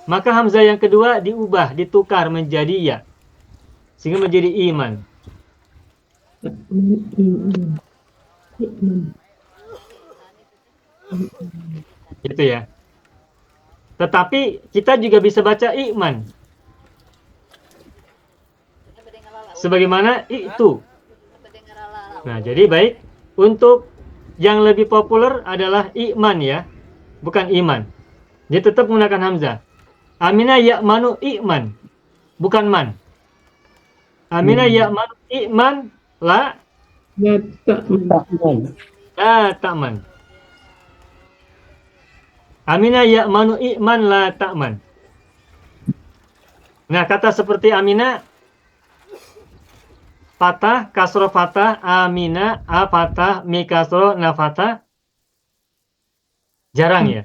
maka hamzah yang kedua diubah, ditukar menjadi ya. Sehingga menjadi iman. Gitu ya. Tetapi kita juga bisa baca iman. Sebagaimana itu. Nah, jadi baik. Untuk yang lebih populer adalah iman ya. Bukan iman. Dia tetap menggunakan hamzah. Amina ya'manu iman. Bukan man. Amina ya'manu iman. La Ya, ta'man. Ta'man. la ta'man. Amina ya'manu iman la ta'man. Nah, kata seperti Amina, fatah, kasroh fatah, Amina, a fatah, mi kasroh, na fatah, jarang ya.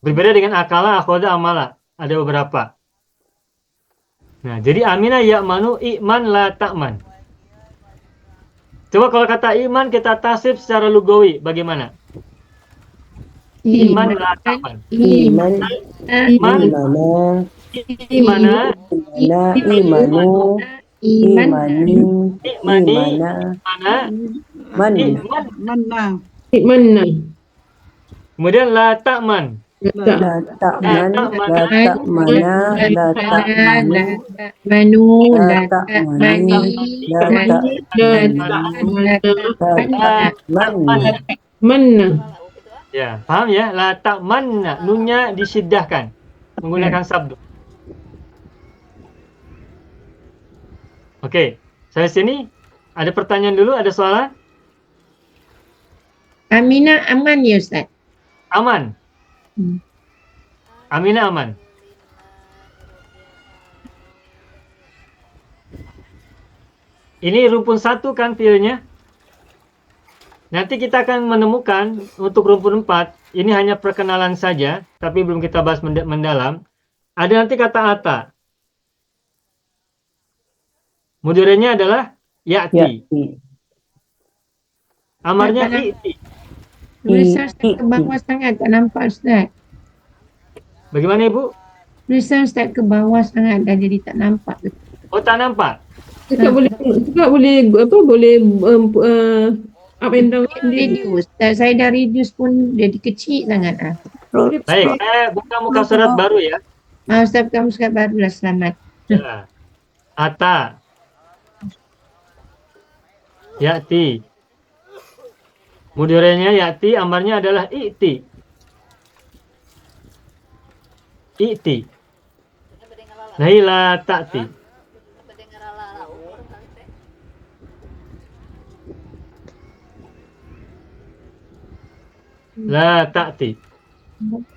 Berbeda dengan akala, akhoda, amala. Ada beberapa. Nah, jadi Amina ya'manu iman la ta'man. Coba kalau kata iman kita tasib secara lugawi, bagaimana? Iman la ta'man. Iman. Iman, Imana. imana, Imana. Imanu. imani, Imana. mana, Man. iman. Mana? Mana. Kemudian la ta'man. La ta'man. La ta'mana. La ta'manu. manu La la ta'mani. La ta'man. Mana. Ya, paham ya? La ta'manna, nunnya disiddahkan menggunakan sabdu. Oke, sampai sini ada pertanyaan dulu, ada soalan? Amina aman ya Ustaz. Aman. Amina aman. Ini rumpun 1 kan fiilnya. Nanti kita akan menemukan untuk rumpun 4, ini hanya perkenalan saja, tapi belum kita bahas mendalam. Ada nanti kata ata. Mudhari'nya adalah ya'ti. Amarnya i'ti. Tulisan Ustaz ke bawah sangat tak nampak Ustaz. Bagaimana Ibu? Tulisan Ustaz ke bawah sangat dah jadi tak nampak. Oh, tak nampak? Cakap boleh apa boleh up and down. Reduce. Saya dah reduce pun jadi kecil sangat ah. Baik, saya buka muka surat baru ya. Ustaz kamu surat baru lah, selamat. Ya. Ata. Ya'ti. Mudhari'nya ya'ti, amarnya adalah i'ti. I'ti. Nahi la ta'ti. La ta'ti.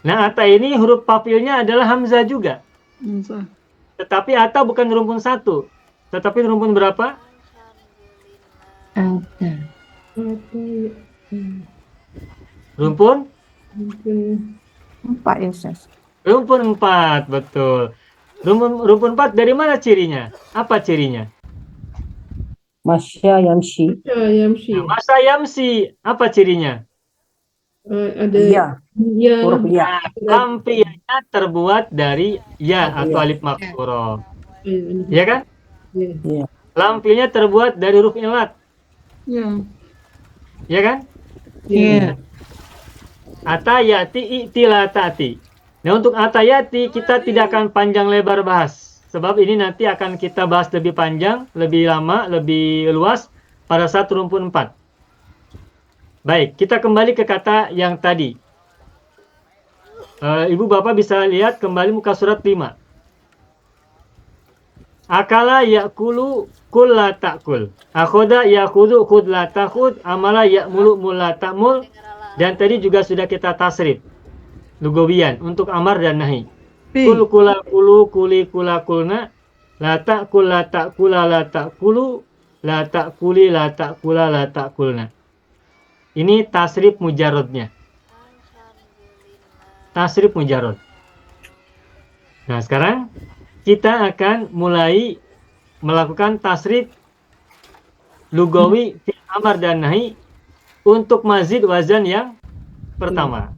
Nah, ata ini huruf pafilnya adalah hamzah juga. Hamzah. Tetapi ata bukan rumpun 1. Tetapi rumpun berapa? Ata. Rumpun 4 ya Ustaz. Rumpun 4, betul. Rumpun 4 dari mana cirinya? Apa cirinya? Masya yamshi. Yamshi. Masa yamsi, apa cirinya? Ada Ya. ya. Huruf ya. Lampianya terbuat dari ya atau alif maksuro. Ya kan? Ya. Ya. Lampinya terbuat dari huruf ilat. Ya. Ya kan? Ya. Atayati i'tilatati. Nah, untuk atayati kita tidak akan panjang lebar bahas. Sebab ini nanti akan kita bahas lebih panjang, lebih lama, lebih luas pada saat rumpun 4. Baik, kita kembali ke kata yang tadi. Ibu Bapak bisa lihat kembali muka surat 5. Akala yakulu kul la ta'kul. Akhoda yakudu khud la takhud. Amala ya'mulu mul la ta'mul. Dan tadi juga sudah kita tasrif. Lugawiyan untuk amar dan nahi. Pi. Kul kula kulu kuli kula kulna. La ta'kul la ta'kula la ta'kulu. La ta'kuli la ta'kula la ta'kulna. Ini tasrif mujarodnya. Tasrif mujarod. Nah, sekarang kita akan mulai melakukan tasrif lugawi fi'il amar dan nahi untuk mazid wazan yang pertama.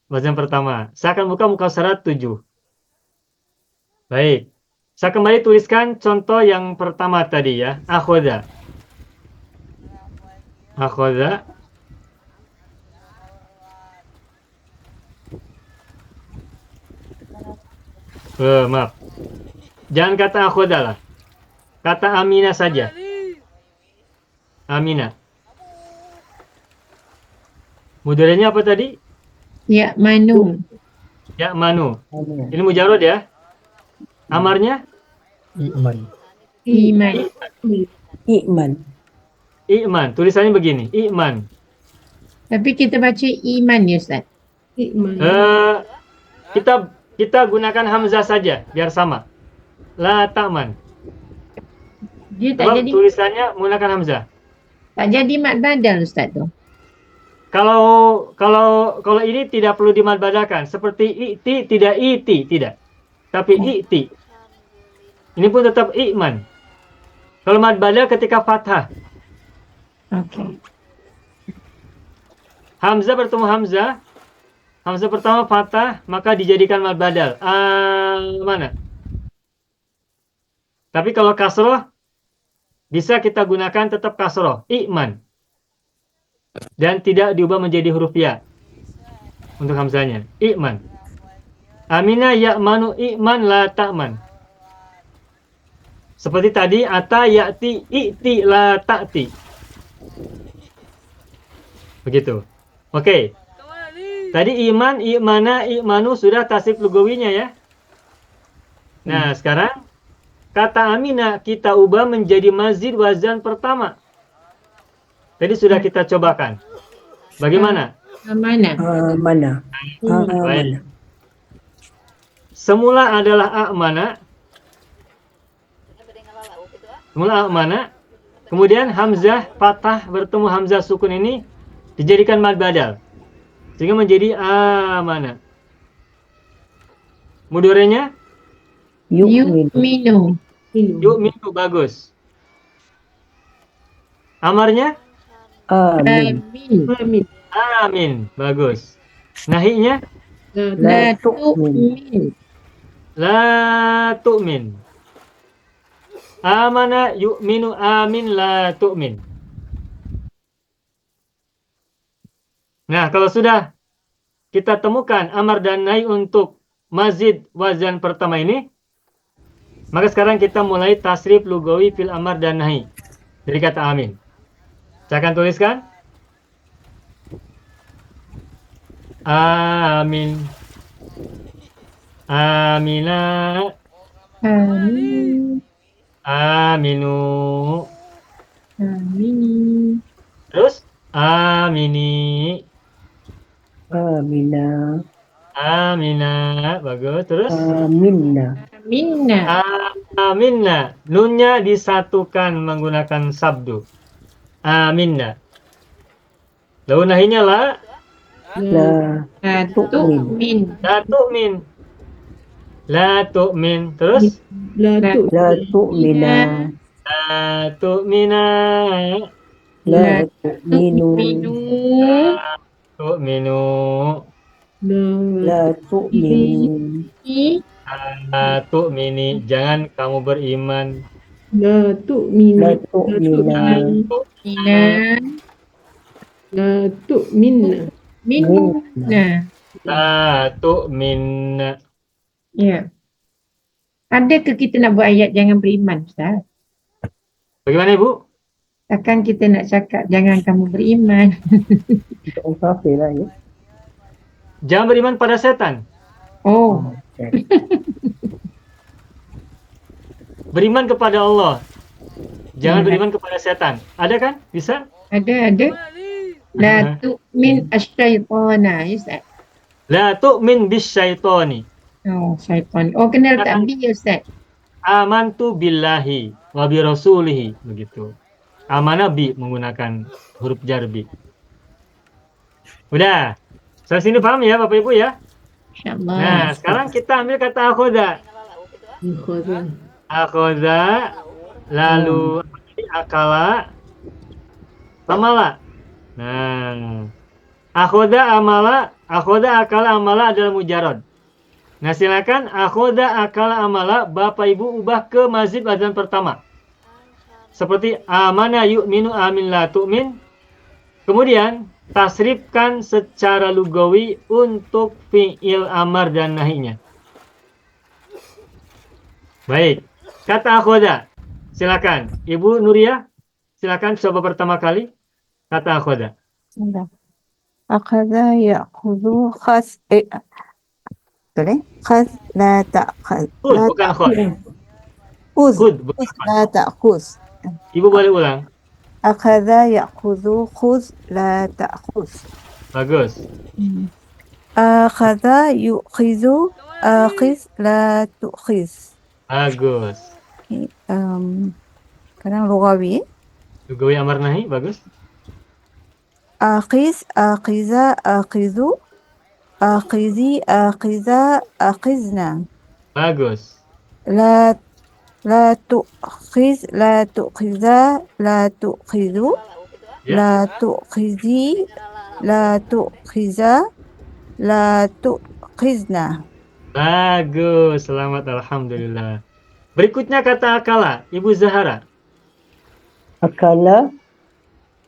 Wazan pertama. Saya akan buka muka surat 7. Baik. Saya kembali tuliskan contoh yang pertama tadi ya. Akhoda. Akhoda. Maaf. Jangan kata akhoda lah. Kata Amina saja. Amina. Mudhari'nya apa tadi? Ya, manu. Ya, manu. Ini mujarod ya. Amarnya? Iman. Iman. Iman. Iman. Tulisannya begini. Iman. Tapi kita baca iman ya Ustaz. Iman. Kita gunakan hamzah saja biar sama. La ta'man. Dia tak Sebab jadi tulisannya menggunakan hamzah. tak jadi mad badal Ustaz tu. Kalau ini tidak perlu dimad badalkan. Seperti i'ti tidak iti tidak. Tapi i'ti. Ini pun tetap iman. Kalau mad badal ketika fathah. Okey. Hamzah bertemu hamzah. Hamzah pertama fathah, maka dijadikan mad badal. Mana? Tapi kalau kasroh, bisa kita gunakan tetap kasroh. Iman. Dan tidak diubah menjadi huruf ya. Untuk hamzahnya. Iman. Amina ya'manu iman la ta'man. Seperti tadi, ata ya'ti i'ti la ta'ti. Begitu. Oke. Tadi iman, imana, imanu sudah tasrif lugawinya ya. Nah, sekarang kata Amina kita ubah menjadi mazid wazan pertama. Tadi sudah kita cobakan. Bagaimana? Mana? Mana. Baik. Semula adalah a'mana. Semula a'mana. Kemudian hamzah fathah bertemu hamzah sukun ini dijadikan mad badal. Sehingga menjadi amana. Mudhari'nya Yu'minu. yu'minu, bagus. Amarnya Amin. Amin. amin, bagus. Nahinya La tu'min. la tu'min. Amana yu'minu amin la tu'min. Nah, kalau sudah kita temukan amar dan nahi untuk mazid wazan pertama ini, maka sekarang kita mulai tasrif lugawi fil amar dan nahi dari kata amin. Saya akan tuliskan. Amin. Amina. Amin. Aminu. Amin. Terus amini. Amina. Amina. Bagus. Terus Aminna. Minna. aminna. Nunnya disatukan menggunakan sabdu. Aminna. Lalu nahinya la. La tu'min. La tu'min. La tu'min. Terus? La La tu. La tu'mina. La tu'mina. La tu'minu. tu'minu. Tu'minu. La La tu'minu. La tu'mini. Jangan kamu beriman. La tu min. La La tu'mina. Mina. La tu minna. Minna. La tu'minna. Ya. Adakah kita nak buat ayat jangan beriman, Ustaz? Bagaimana Ibu? Takkan kita nak cakap jangan kamu beriman. Untuk orang kafir lah ya. Jangan beriman pada setan. Oh, Okay. Beriman kepada Allah. Jangan Ya. beriman kepada setan. Ada kan? Bisa? ada. La tu'min asyaitana, ya Ustaz? La tu'min bis syaitani. Oh, syaitan. Oh, kena letak bi, ya Ustaz? Amantu billahi wa bi rasulihi. Begitu. Amanah bi menggunakan huruf jar bi. Udah. Sampai sini paham ya Bapak Ibu ya? InsyaAllah. Nah, sekarang kita ambil kata akhoda. Akhadha. Akhoda, lalu akala, amala. Nah, akhoda akala amala adalah mujarad. Nah, silakan akhoda akala amala Bapak Ibu ubah ke mazid wazan pertama. Seperti amana yu'minu amin la tu'min. Kemudian tasrifkan secara lugawi untuk fi'il amar dan nahinya. Baik, kata akhoda. Silakan, Ibu Nuria. Silakan coba pertama kali kata akhoda. Bismillah. Akhadha ya'khudhu betul khaz la ta'khaz. Khud, bukan khud. Khuz. Khud, bukan Khuz khud. la ta'khuz. Ibu boleh ulang. Akhadha ya'khudhu khuz la ta'khuz. Bagus. Akhadha yu'khidhu akhiz la tu'khiz. Bagus. Kadang lughawi. Lugawi amar nahi, bagus. Akhiz, akhiza, akhizu, akhizi, akhiza, akhizna. Bagus. La tu'khiz, la tu'khiza, la tu'khizu, Ya. la tu'khizi, la tu'khiza, la tu'khizna. Bagus. Selamat, alhamdulillah. Berikutnya kata akala, Ibu Zahara.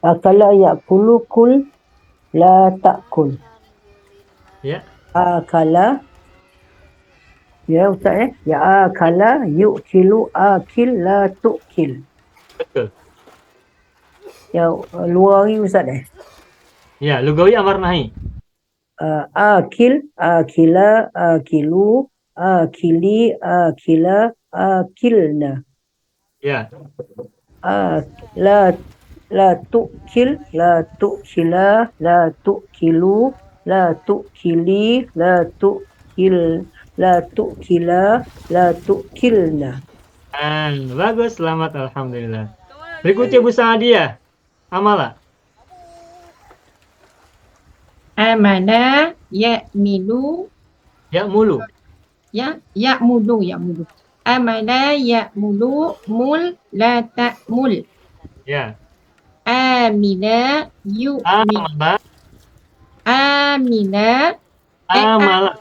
Akala ya'kulu kul la ta'kul. Ya. Akala ya Ustaz ya akala yu'kilu akil la tu'kil. Betul. Ya luar ni Ustaz Ya, lugawi amar nahi. akil akila akilu akili akila akilna. Ya. La tu'kil la tu'kila la tu'kilu la tu'kili la tu'kil la tu'kila la tu'kilna. Bagus, selamat, alhamdulillah. Berikutnya Ibu Sa'adiyah. Amala. Amana ya'milu Ya'mulu. ya'mudu. Amana ya'mulu mul la ta'mul. Ya. Amina yu'min. Amala. Amina. Amala.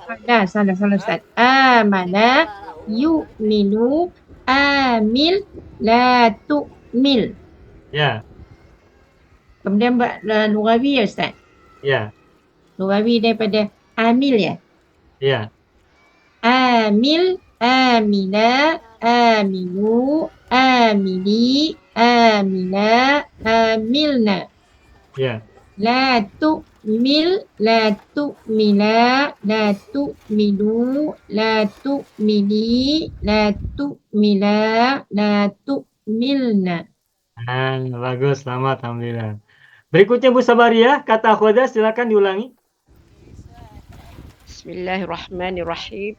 Salah Ustaz. Amana yu'minu amil la tu'mil. Ya. Kemudian buat lughawi ya Ustaz. Ya. Lughawi daripada amil ya. Ya. Amil, amina, aminu, amili, amina, amilna. Ya. La tu'mil, la tu'mila, la tu'milu, la tu'mili, la tu'mila, la tu'milna. Bagus, selamat, alhamdulillah. Berikutnya Bu Sabariyah, kata akhoda silakan diulangi. Bismillahirrahmanirrahim.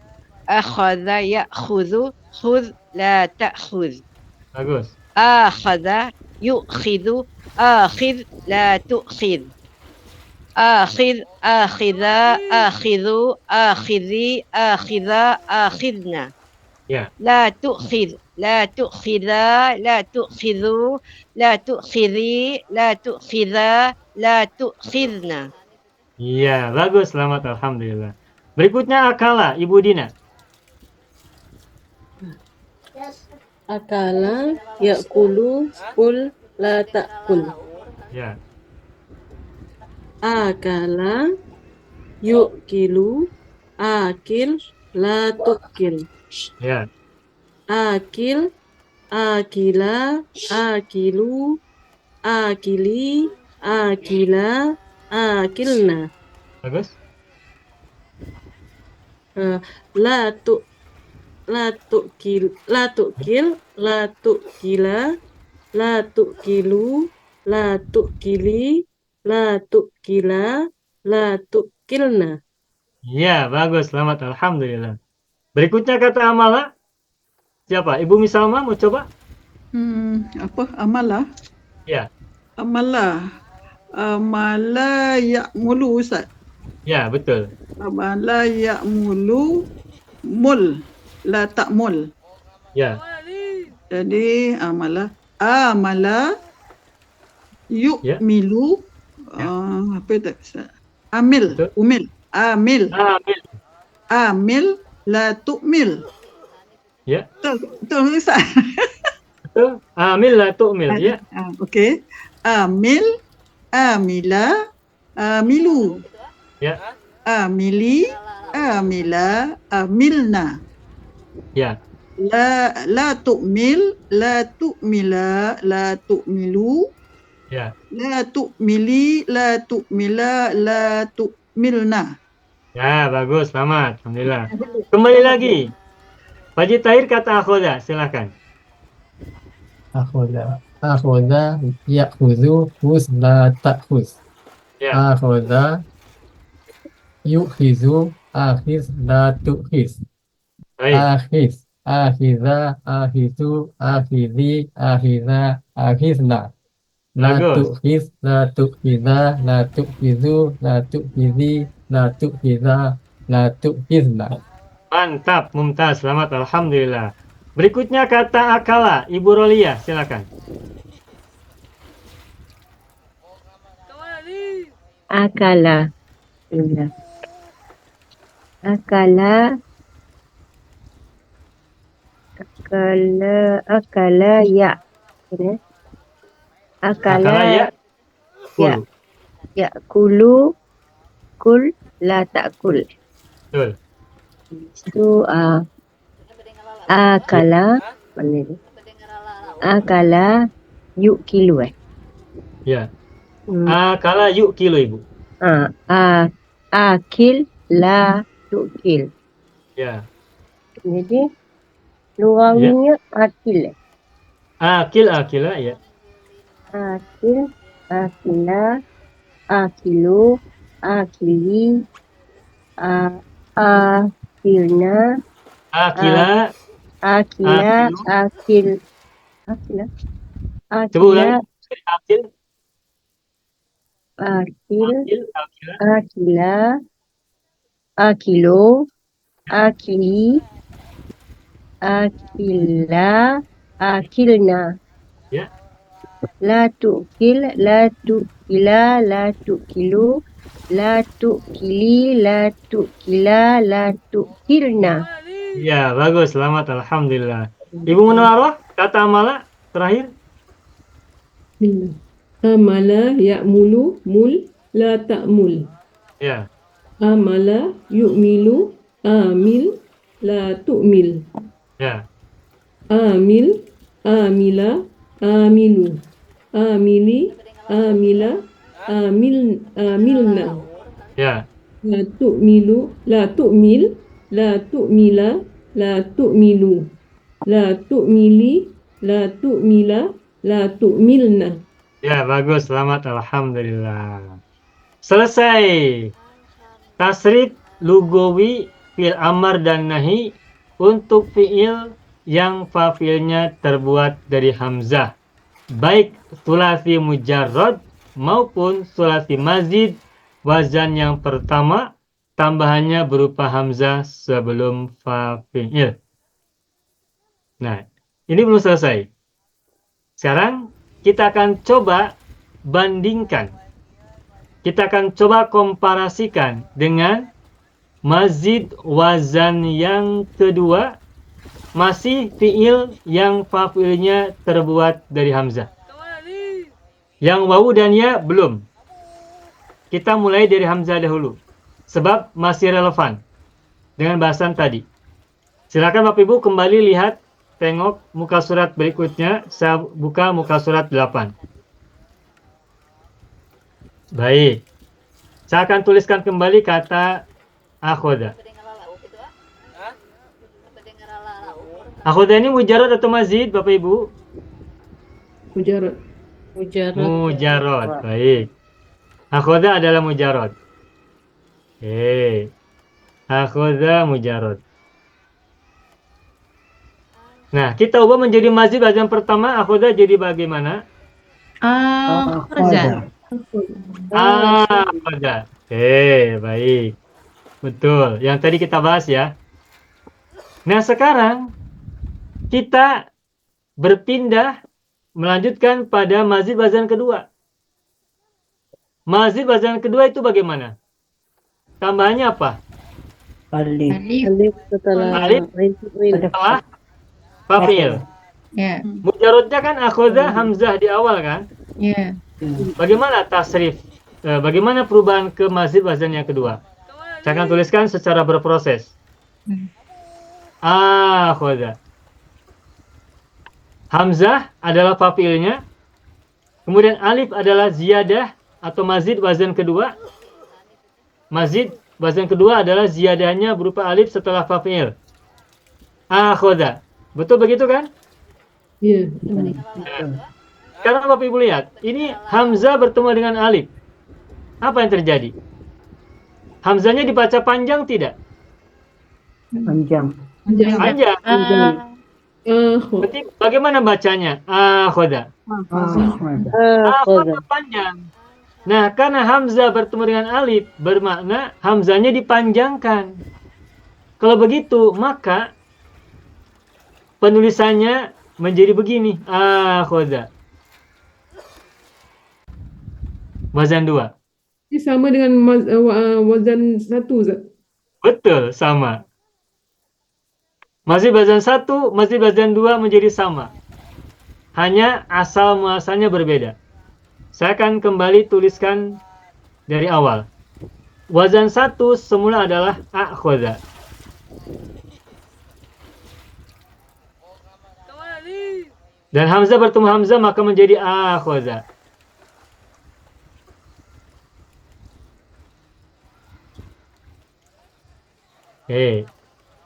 Akhadha ya'khudhu khudh la ta'khudh. Bagus. Akhadha yu'khidhu akhidh la tu'khidh. Akhid, akhidha, akhidhu, akhidhi, akhidha, akhidna. Ya. La tu'khidh, la tu'khidha, la tu'khidhu, la tu'khidhi, la tu'khidha, la tu'khidna. Iya, bagus, selamat, alhamdulillah. Berikutnya akala, Ibu Dina. Akala, ya'kulu, kul, la ta'kul. Ya. Akala, yu'kilu, akil, la tu'kil. Ya. Akil, akila, akilu, akili, akila, akilna. Bagus. La tu'kil, la tu'kil, la tu'kila, la tu'kilu, la tu'kili, la tu'kila, la tu'kilna. Iya, bagus, selamat, alhamdulillah. Berikutnya kata amala. Siapa? Ibu Misalma mau coba? Apa? Amalah. Ya. Amalah. Amala ya'mulu, Ustaz. Ya, betul. Amala ya'mulu, mul, la ta'mul. Ya. Jadi amala yu'milu, apa itu? Amil, Betul. umil, amil, Amil. amil, la tu'mil. Ya. Betul, Ustaz. Betul. Amil la tu'mil. Ya. Okey. Amil, amila, amilu. Ya. Amili, amila, amilna. Ya. La tu'mil, la tu'mila, la tu'milu. Ya. La tu'mili, la tu'mila, la tu'milna. Ya, bagus, selamat, alhamdulillah. Kembali lagi. Pak Haji Tahir kata akhoda, silakan. Akhoda ya'khudhu khuz la ta'khuz. Ya. Akhoda yu'khizu akhiz la tu'khiz. Baik. Akhiz, akhiza, akhizu, akhizi, akhiza, akhizna. La Bagus. tu'khiz, la tu'khiza, la tu'khizu, la tu'khizi, la tu'khiza, la tu'khizna. Mantap, mumtaz, selamat, alhamdulillah. Berikutnya kata akala, Ibu Rolia, silakan. Akala. Akala. Akala ya. Akala ya. Ya. Ya kulu kul la ta'kul. Betul. Itu akala mana ni? Akala yuk kilo Ya. Akala yuk kilo, Ibu. Akil la tukil. Ya. Jadi luangnya akil. Akila, ya. Akil, akila, akilu, akili, akilna, Akila. akila, Akilu. akila, Coba ulangi. Akil. akil, Akila. akila, akilo, akili, akila, akilna. Ya. La tukil, la tukila, la tukilu, la tukili, la tukila, la tukilna. Ya, bagus, selamat, alhamdulillah. Ibu Munawwarah, kata amala terakhir. Amala ya'mulu, mul, la ta'mul. Ya. Amala yu'milu, amil, la tu'mil. Ya. Amil, amila, amilu. Amili, amila, amilna. Ya. La tu'milu, la tu'mil, la tu'mila, la tu'milu. La tu'mili, la tu'mila, la tu'milna. Ya, bagus, selamat, alhamdulillah. Selesai. Tasrif lugawi fil amar dan nahi untuk fiil yang fa'ilnya terbuat dari hamzah, baik sulasi mujarrad maupun sulasi mazid wazan yang pertama, tambahannya berupa hamzah sebelum fa fi'il. Nah, ini belum selesai. Sekarang kita akan coba bandingkan. Kita akan coba komparasikan dengan mazid wazan yang kedua, masih fi'il yang fa fi'ilnya terbuat dari hamzah. Yang wawu dan ya belum. Kita mulai dari hamzah dahulu, sebab masih relevan dengan bahasan tadi. Silakan Bapak Ibu kembali lihat, tengok muka surat berikutnya. Saya buka muka surat 8. Baik. Saya akan tuliskan kembali kata akhoda. Akhoda ini mujarad atau mazid, Bapak Ibu? Mujarad. Mujarad. Baik. Akhoda adalah mujarad. Oke. Akhoda mujarad. Nah, kita ubah menjadi mazid wazan pertama. Akhoda jadi bagaimana? Akhoda. Akhoda. Oke, baik. Betul. Yang tadi kita bahas ya. Nah, sekarang kita berpindah melanjutkan pada mazid wazan kedua. Mazid wazan kedua itu bagaimana? Tambahannya apa? Alif. Alif setelah Alif setelah fa fi'il. Ya. Mujaradnya kan akhoda hamzah di awal kan? Ya. Bagaimana tasrif? Bagaimana perubahan ke mazid wazan yang kedua? Saya akan tuliskan secara berproses. Akhoda. Hamzah adalah fa fi'ilnya. Kemudian alif adalah ziyadah atau mazid wazan kedua. Mazid wazan kedua adalah ziyadahnya berupa alif setelah fa fi'il. Akhoda. Betul begitu kan? Iya. Sekarang Bapak Ibu lihat, ini hamzah bertemu dengan alif. Apa yang terjadi? Hamzahnya dibaca panjang tidak? Panjang. Panjang. Berarti bagaimana bacanya? Akhoda. Akhoda panjang. Nah, karena hamzah bertemu dengan alif, bermakna hamzahnya dipanjangkan. Kalau begitu, maka penulisannya menjadi begini. Akhoda. Wazan 2. Ini sama dengan wazan 1, Zat. Betul, sama. Mazid wazan 1, mazid wazan 2 menjadi sama. Hanya asal muasalnya berbeda. Saya akan kembali tuliskan dari awal. Wazan 1 semula adalah akhoda. Dan hamzah bertemu hamzah maka menjadi akhoda. Oke,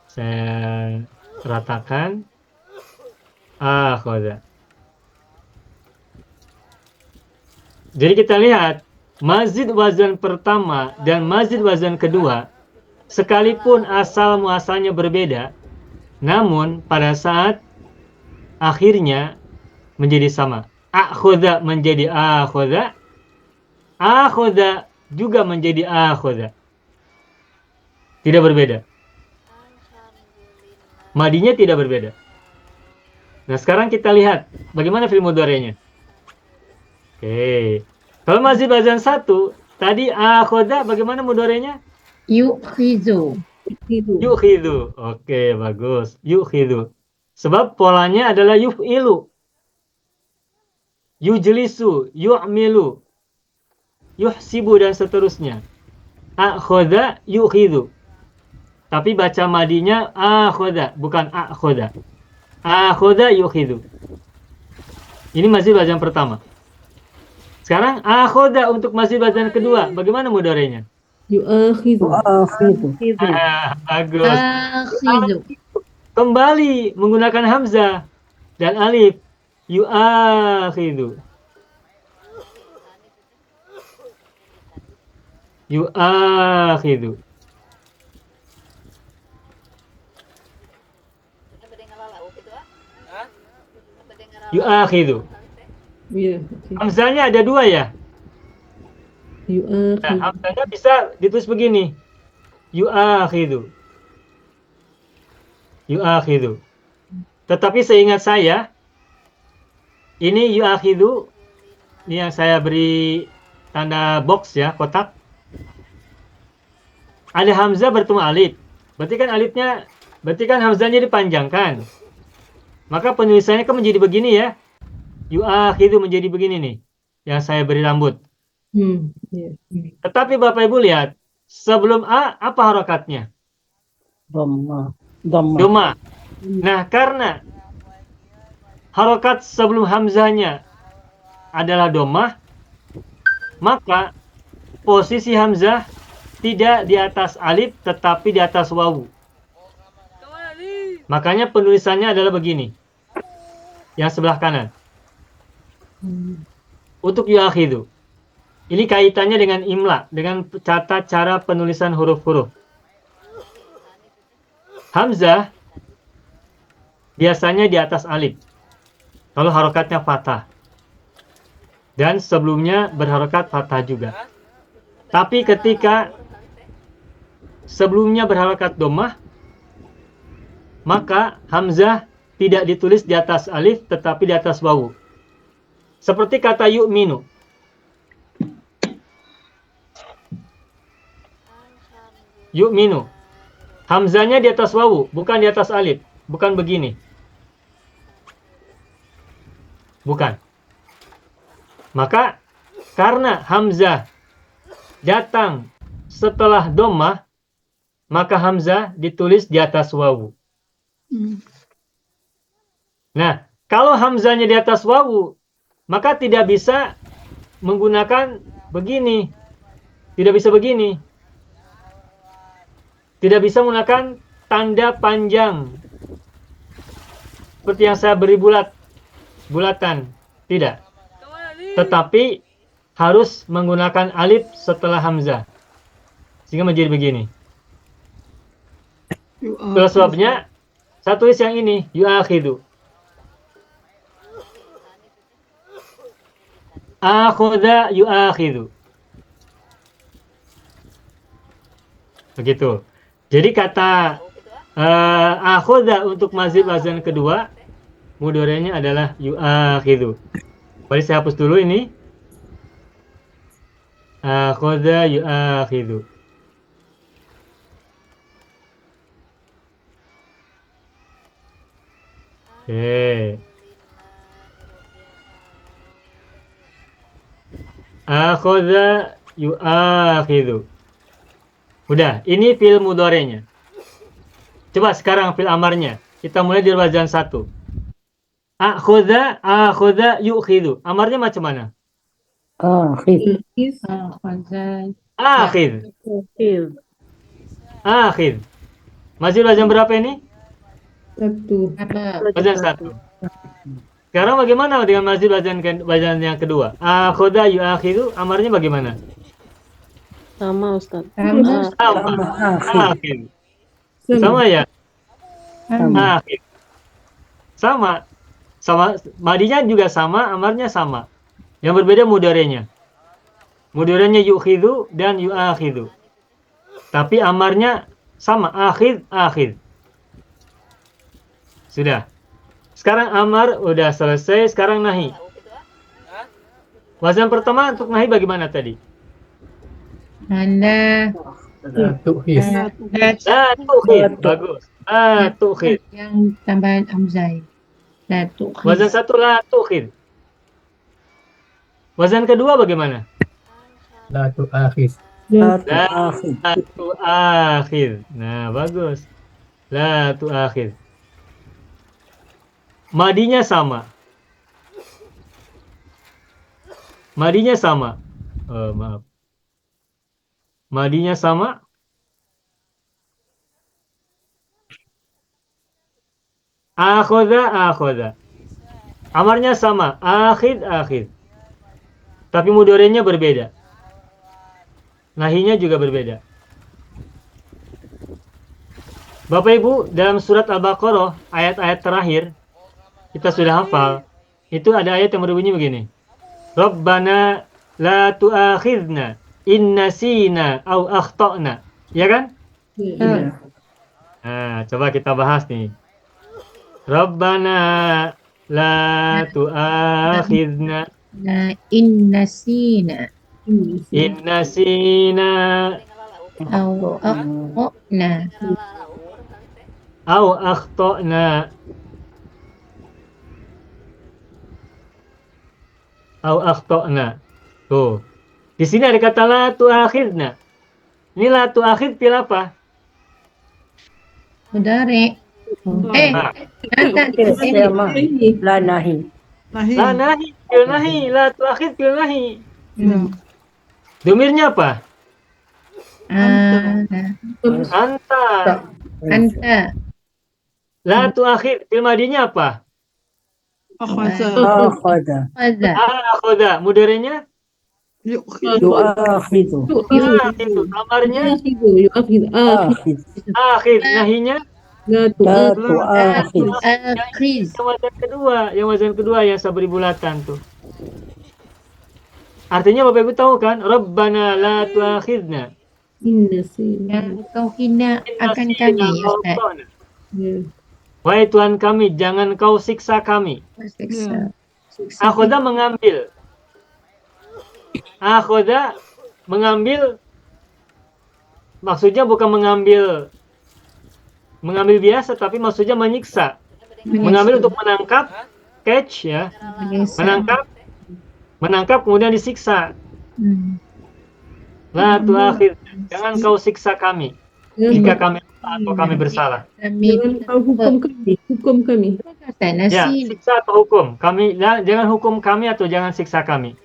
saya ratakan. Akhoda. Jadi kita lihat, mazid wazan pertama dan mazid wazan kedua, sekalipun asal muasalnya berbeda, namun pada saat akhirnya menjadi sama. Akhoda menjadi akhoda, akhoda juga menjadi akhoda. Tidak berbeda. Madinya tidak berbeda. Nah, sekarang kita lihat bagaimana fi'il mudhari'nya. Oke. Kalau mazid wazan 1, tadi akhoda bagaimana mudhari'nya? Yu'khizu. Yu'khidhu. Oke, bagus. Yu'khidhu. Sebab polanya adalah yuf'ilu. Yujlisu, yu'milu, yuhsibu dan seterusnya. Akhoda yu'khidhu. Tapi baca madinya akhoda, bukan akhoda. Akhoda yu'khidhu. Ini mazid wazan pertama. Sekarang akhoda untuk mazid wazan kedua. Bagaimana mudhari'nya? Yu'akhidhu. Bagus. Akhizu. Kembali menggunakan hamzah dan alif. Yu'akhidhu. Yu'akhidhu. Yu'akhidhu. Iya. Hamzahnya ada dua ya? Yu'akhidhu. hamzahnya bisa ditulis begini. Yu'akhidhu. Yu'akhidhu. Tetapi seingat saya, ini yu'akhidhu, ini yang saya beri tanda box ya, kotak. Ada hamzah bertemu alif. Berarti kan hamzahnya dipanjangkan. Maka penulisannya kan menjadi begini ya. Yu'akhidhu menjadi begini nih, yang saya beri rambut. Ya. Tetapi Bapak Ibu lihat, sebelum A apa harokatnya? Dhamma. Doma. Nah, karena harokat sebelum hamzahnya adalah domah, maka posisi hamzah tidak di atas alif tetapi di atas wawu. Makanya penulisannya adalah begini. Yang sebelah kanan. Untuk yu'akhidhu. Ini kaitannya dengan imla, dengan tata cara penulisan huruf-huruf. Hamzah biasanya di atas alif. Kalau harokatnya fathah. Dan sebelumnya berharokat fathah juga. Tapi ketika sebelumnya berharokat domah, maka hamzah tidak ditulis di atas alif tetapi di atas wawu. Seperti kata yu'minu. Yu'minu. Hamzahnya di atas wawu, bukan di atas alif. Bukan begini. Bukan. Maka karena hamzah datang setelah dhammah, maka hamzah ditulis di atas wawu. Nah, kalau hamzahnya di atas wawu, maka tidak bisa menggunakan begini. Tidak bisa begini. Tidak bisa menggunakan tanda panjang. Seperti yang saya beri bulatan. Tidak. Tetapi harus menggunakan alif setelah hamzah. Sehingga menjadi begini. Itulah sebabnya saya tulis yang ini, yu'akhidhu. Akhudha yu'akhidhu. Begitu. Jadi kata akhudha untuk mazid wazan kedua, mudhari'nya adalah yu'akhidhu. Mari saya hapus dulu ini. Akhudha yu'akhidhu. Oke. Akhudha yu'akhidhu. Udah, ini fi'il mudhari'nya. Coba sekarang fi'il amarnya. Kita mulai dari wazan 1. Akhudha yu'khidhu. Amarnya macam mana? Akhid. Akhid. Akhid. Masih wazan berapa ini? 1. Wazan 1. Sekarang bagaimana dengan masih wazan yang kedua? Akhudha yu'akhidhu. Amarnya bagaimana? Sama Ustaz. Akhid. Sama ya? Akhid. Sama. Madinya juga sama, amarnya sama. Yang berbeda mudhari'nya. Mudhari'nya yu'khidhu dan yu'akhidhu. Tapi amarnya sama, akhid. Sudah. Sekarang amar udah selesai, sekarang nahi. Wazan pertama untuk nahi bagaimana tadi? La Tu'khis. La tu'khid. Bagus. La tu'khid. yang tambahan hamzah. La tu'khid. Wazan satu la tu'khid. Wazan kedua bagaimana? La tu'akhis. La La tu'akhid. tu'akhid. Nah, bagus. La tu'akhid. Madinya sama. Maaf. Madinya sama. Akhudha. Amarnya sama. Akhid. Tapi mudhari'nya berbeda. Nahinya juga berbeda. Bapak Ibu, dalam surat Al-Baqarah, ayat-ayat terakhir, kita sudah hafal. Itu ada ayat yang berbunyi begini. Rabbana la tu'akhidna in nasina au akhtana. Ya kan? Ya. Nah, coba kita bahas nih. Rabbana la tu'akhidna In nasina in nasina au akhtana. au akhtana au akhtana. Tuh. Di sini ada kata la tu'akhidna. Ini la tu'akhid fil apa? Mudari. Ah. Sama. La nahi. Nahi. La nahi, fil nahi, la tu'akhid fil nahi. Domirnya apa? Anta. Anta. La tu'akhid fil madinya apa? Akhadha. Akhada. Akhadha. Akhoda. Mudarinya? Yu'khidhu. Yu'akhidu. Itu kamarnya Yu'akhidhu. Akhid. akhir, nahinya La La tu'akhid. tu'akhid. Akhiz. yang wazan kedua yang sabri bulatan tuh. Artinya Bapak Ibu tahu kan? Rabbana la tu'akhidna. Inna sina. Yang kau hina akan kami, ya Ustaz. Ya. Wahai Tuhan kami, jangan kau siksa kami. Siksa. Akhoda mengambil. Akhoda mengambil. Maksudnya bukan mengambil biasa, tapi maksudnya menyiksa. Mengambil untuk menangkap, catch ya. Menangkap kemudian disiksa. La tu'akhid, jangan kau siksa kami jika kami atau kami bersalah. Jangan kau hukum kami. Hukum kami. Ya, siksa atau hukum. Jangan hukum kami atau jangan siksa kami.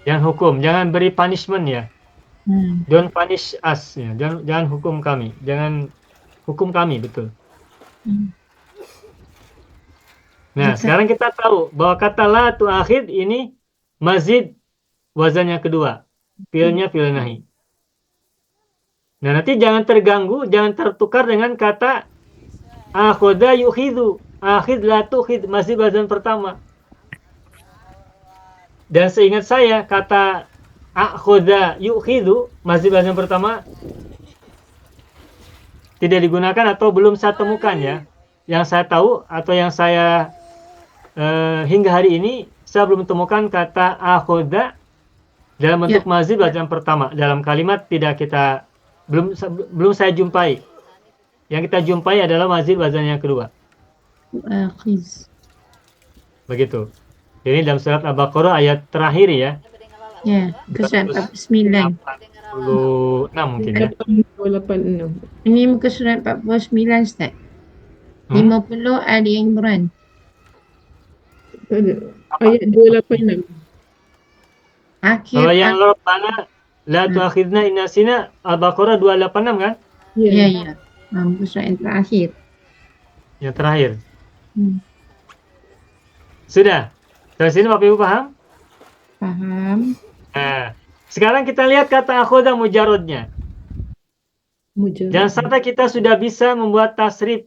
Jangan hukum, jangan beri punishment ya. Don't punish us ya. Jangan hukum kami. Jangan hukum kami, betul. Nah, sekarang kita tahu bahwa kata la tu'akhid ini mazid wazan yang kedua. Fi'ilnya fi'il nahi. Nah, nanti jangan terganggu, jangan tertukar dengan kata akhoda yukhidhu. Akhid la tu'khid, mazid wazan pertama. Dan seingat saya kata akhoda yukhidhu, mazid wazan pertama tidak digunakan atau belum saya temukan ya. Yang saya tahu atau yang saya hingga hari ini saya belum temukan kata akhoda dalam bentuk mazid wazan pertama. Dalam kalimat belum saya jumpai. Yang kita jumpai adalah mazid wazan yang kedua. Akhiz. Begitu. Ini dalam surat Al-Baqarah ayat terakhir ya. Ya, surat 49. 46 mungkin ya. 86. Ini muka surat 49, Ustaz. 50 Ali Imran. Ayat 286. Akhir. Kalau yang Rabbana la tu'akhidna in nasina, Al-Baqarah 286 kan? Ya. Muka surat yang terakhir. Yang terakhir. Sudah. Dari sini Bapak Ibu paham? Paham. Nah, sekarang kita lihat kata akhoda mujarodnya. Mujarrad. Jangan sampai kita sudah bisa membuat tasrif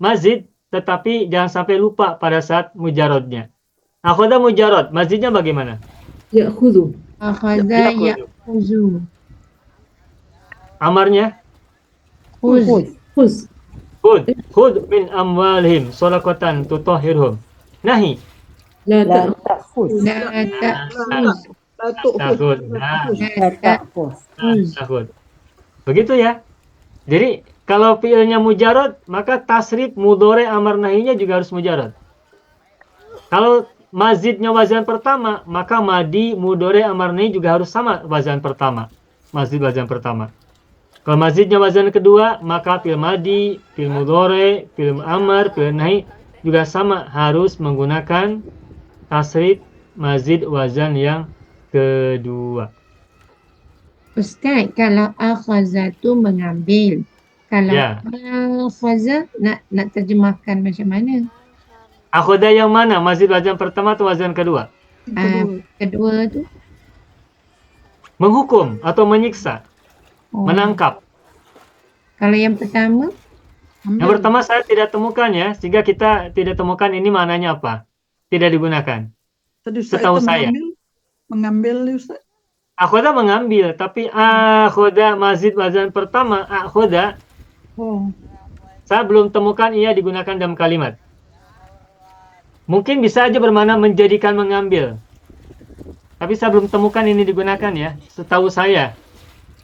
mazid, tetapi jangan sampai lupa pada saat mujarodnya. Akhoda mujarod, mazidnya bagaimana? Ya'khudhu. Akhadha ya'khuzu. Amarnya? Khuz. Khuz. Khud min amwalihim shadaqatan tutahhirhum. Nahi. La La ta'khudh. ta'khudh. La ta'khuz. Takut. La ta'khudh. Takut. Begitu ya. Jadi kalau fi'ilnya mujarad, maka tasrif mudhari amar nahinya juga harus mujarad. Kalau mazidnya wazan pertama, maka madi mudhari amar nahi juga harus sama wazan pertama. Mazid wazan pertama. Kalau mazidnya wazan kedua, maka fi'il madi, fi'il mudhari, fi'il amar, fi'il nahi juga sama harus menggunakan tasrif mazid wazan yang kedua. Ustaz, kalau akhaza tu mengambil. Kalau akhaza nak terjemahkan macam mana? Akhoda yang mana? Mazid wazan pertama atau wazan kedua? Kedua tu Menghukum atau menyiksa, menangkap. Kalau yang pertama? Yang pertama saya tidak temukan ya, sehingga kita tidak temukan ini maknanya apa. Tidak digunakan. Tadi Setahu saya. Mengambil Ustaz. Akhoda mengambil, tapi akhoda mazid wazan pertama, akhoda, Oh. saya belum temukan ia digunakan dalam kalimat. Mungkin bisa aja bermakna menjadikan mengambil. Tapi saya belum temukan ini digunakan ya, setahu saya.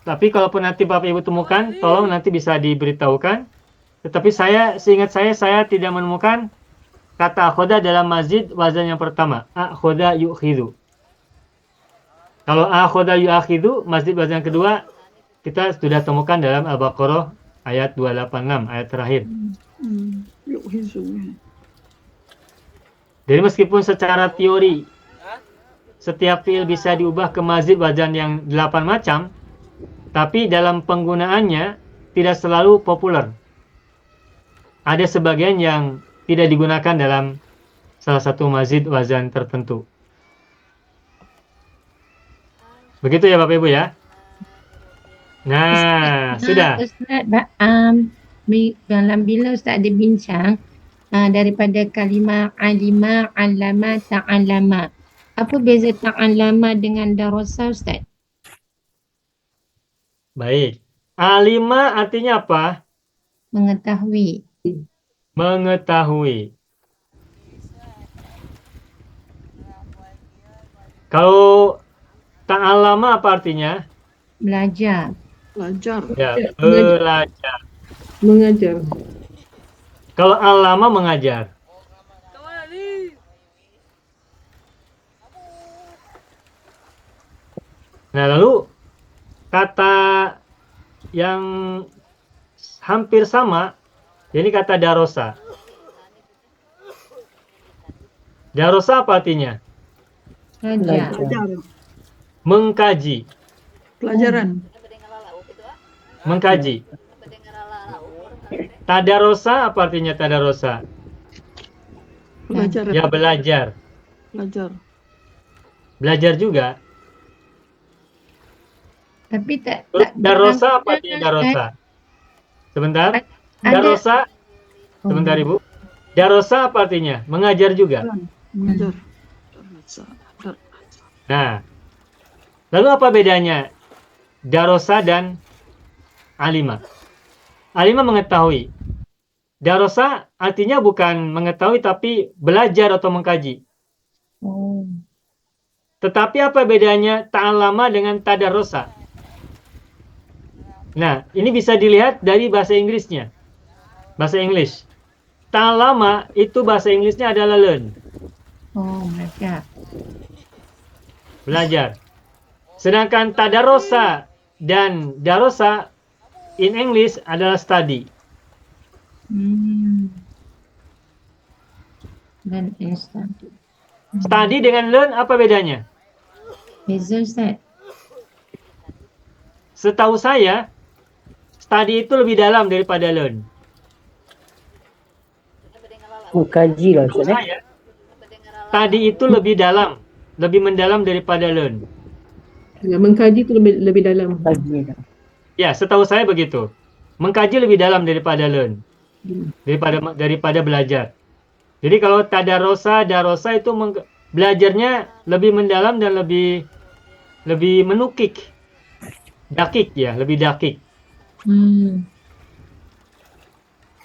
Tapi kalaupun nanti Bapak Ibu temukan, tolong nanti bisa diberitahukan. Tetapi seingat saya tidak menemukan kata akhoda dalam mazid wazan yang pertama. Akhoda yu'khidhu. Kalau akhoda yu'akhidhu, mazid wazan yang kedua, kita sudah temukan dalam Al-Baqarah ayat 286, ayat terakhir. Yuk hizu. Jadi meskipun secara teori, setiap fiil bisa diubah ke mazid wazan yang 8 macam, tapi dalam penggunaannya tidak selalu populer. Ada sebagian yang tidak digunakan dalam salah satu mazid wazan tertentu. Begitu ya Bapak Ibu ya. Nah, sudah. Ustaz, dalam bila Ustaz ada bincang daripada kalimah alima, allama, ta'allama. Apa beza ta'allama dengan darasa Ustaz? Baik. Alima artinya apa? Mengetahui. Mengetahui. Kalau ta'allama apa artinya? Belajar. Belajar. Ya, belajar. Mengajar. Kalau allama mengajar. Nah, lalu kata yang hampir sama, ini kata darosa. Darosa apa artinya? Belajar. Belajar. Mengkaji. Pelajaran. Mengkaji. Tadarosa apa artinya tadarosa? Pelajaran. Ya, belajar. Belajar. Belajar juga. Tapi tak Darosa apa artinya darosa? Sebentar. Darosa. Sebentar Ibu. Darosa apa artinya? Mengajar juga. Mengajar. Nah, lalu apa bedanya darosa dan alima? Alima mengetahui. Darosa artinya bukan mengetahui tapi belajar atau mengkaji. Tetapi apa bedanya ta'allama dengan tadarosa? Nah, ini bisa dilihat dari bahasa Inggrisnya. Bahasa Inggris. Ta'allama itu bahasa Inggrisnya adalah learn. Oh, belajar. Belajar. Sedangkan tadarosa dan darosa in English adalah study. Dan instan. Study dengan learn apa bedanya? Beza Ustaz. Setahu saya, study itu lebih dalam daripada learn. Mengkaji lah Setahu Ustaz. saya, study itu lebih dalam, lebih mendalam daripada learn. Mengkaji itu lebih dalam. Mengkaji. Ya, setahu saya begitu. Mengkaji lebih dalam daripada learn. Daripada belajar. Jadi kalau tadarosa, darosa itu belajarnya lebih mendalam dan lebih menukik. Dakik ya, lebih dakik.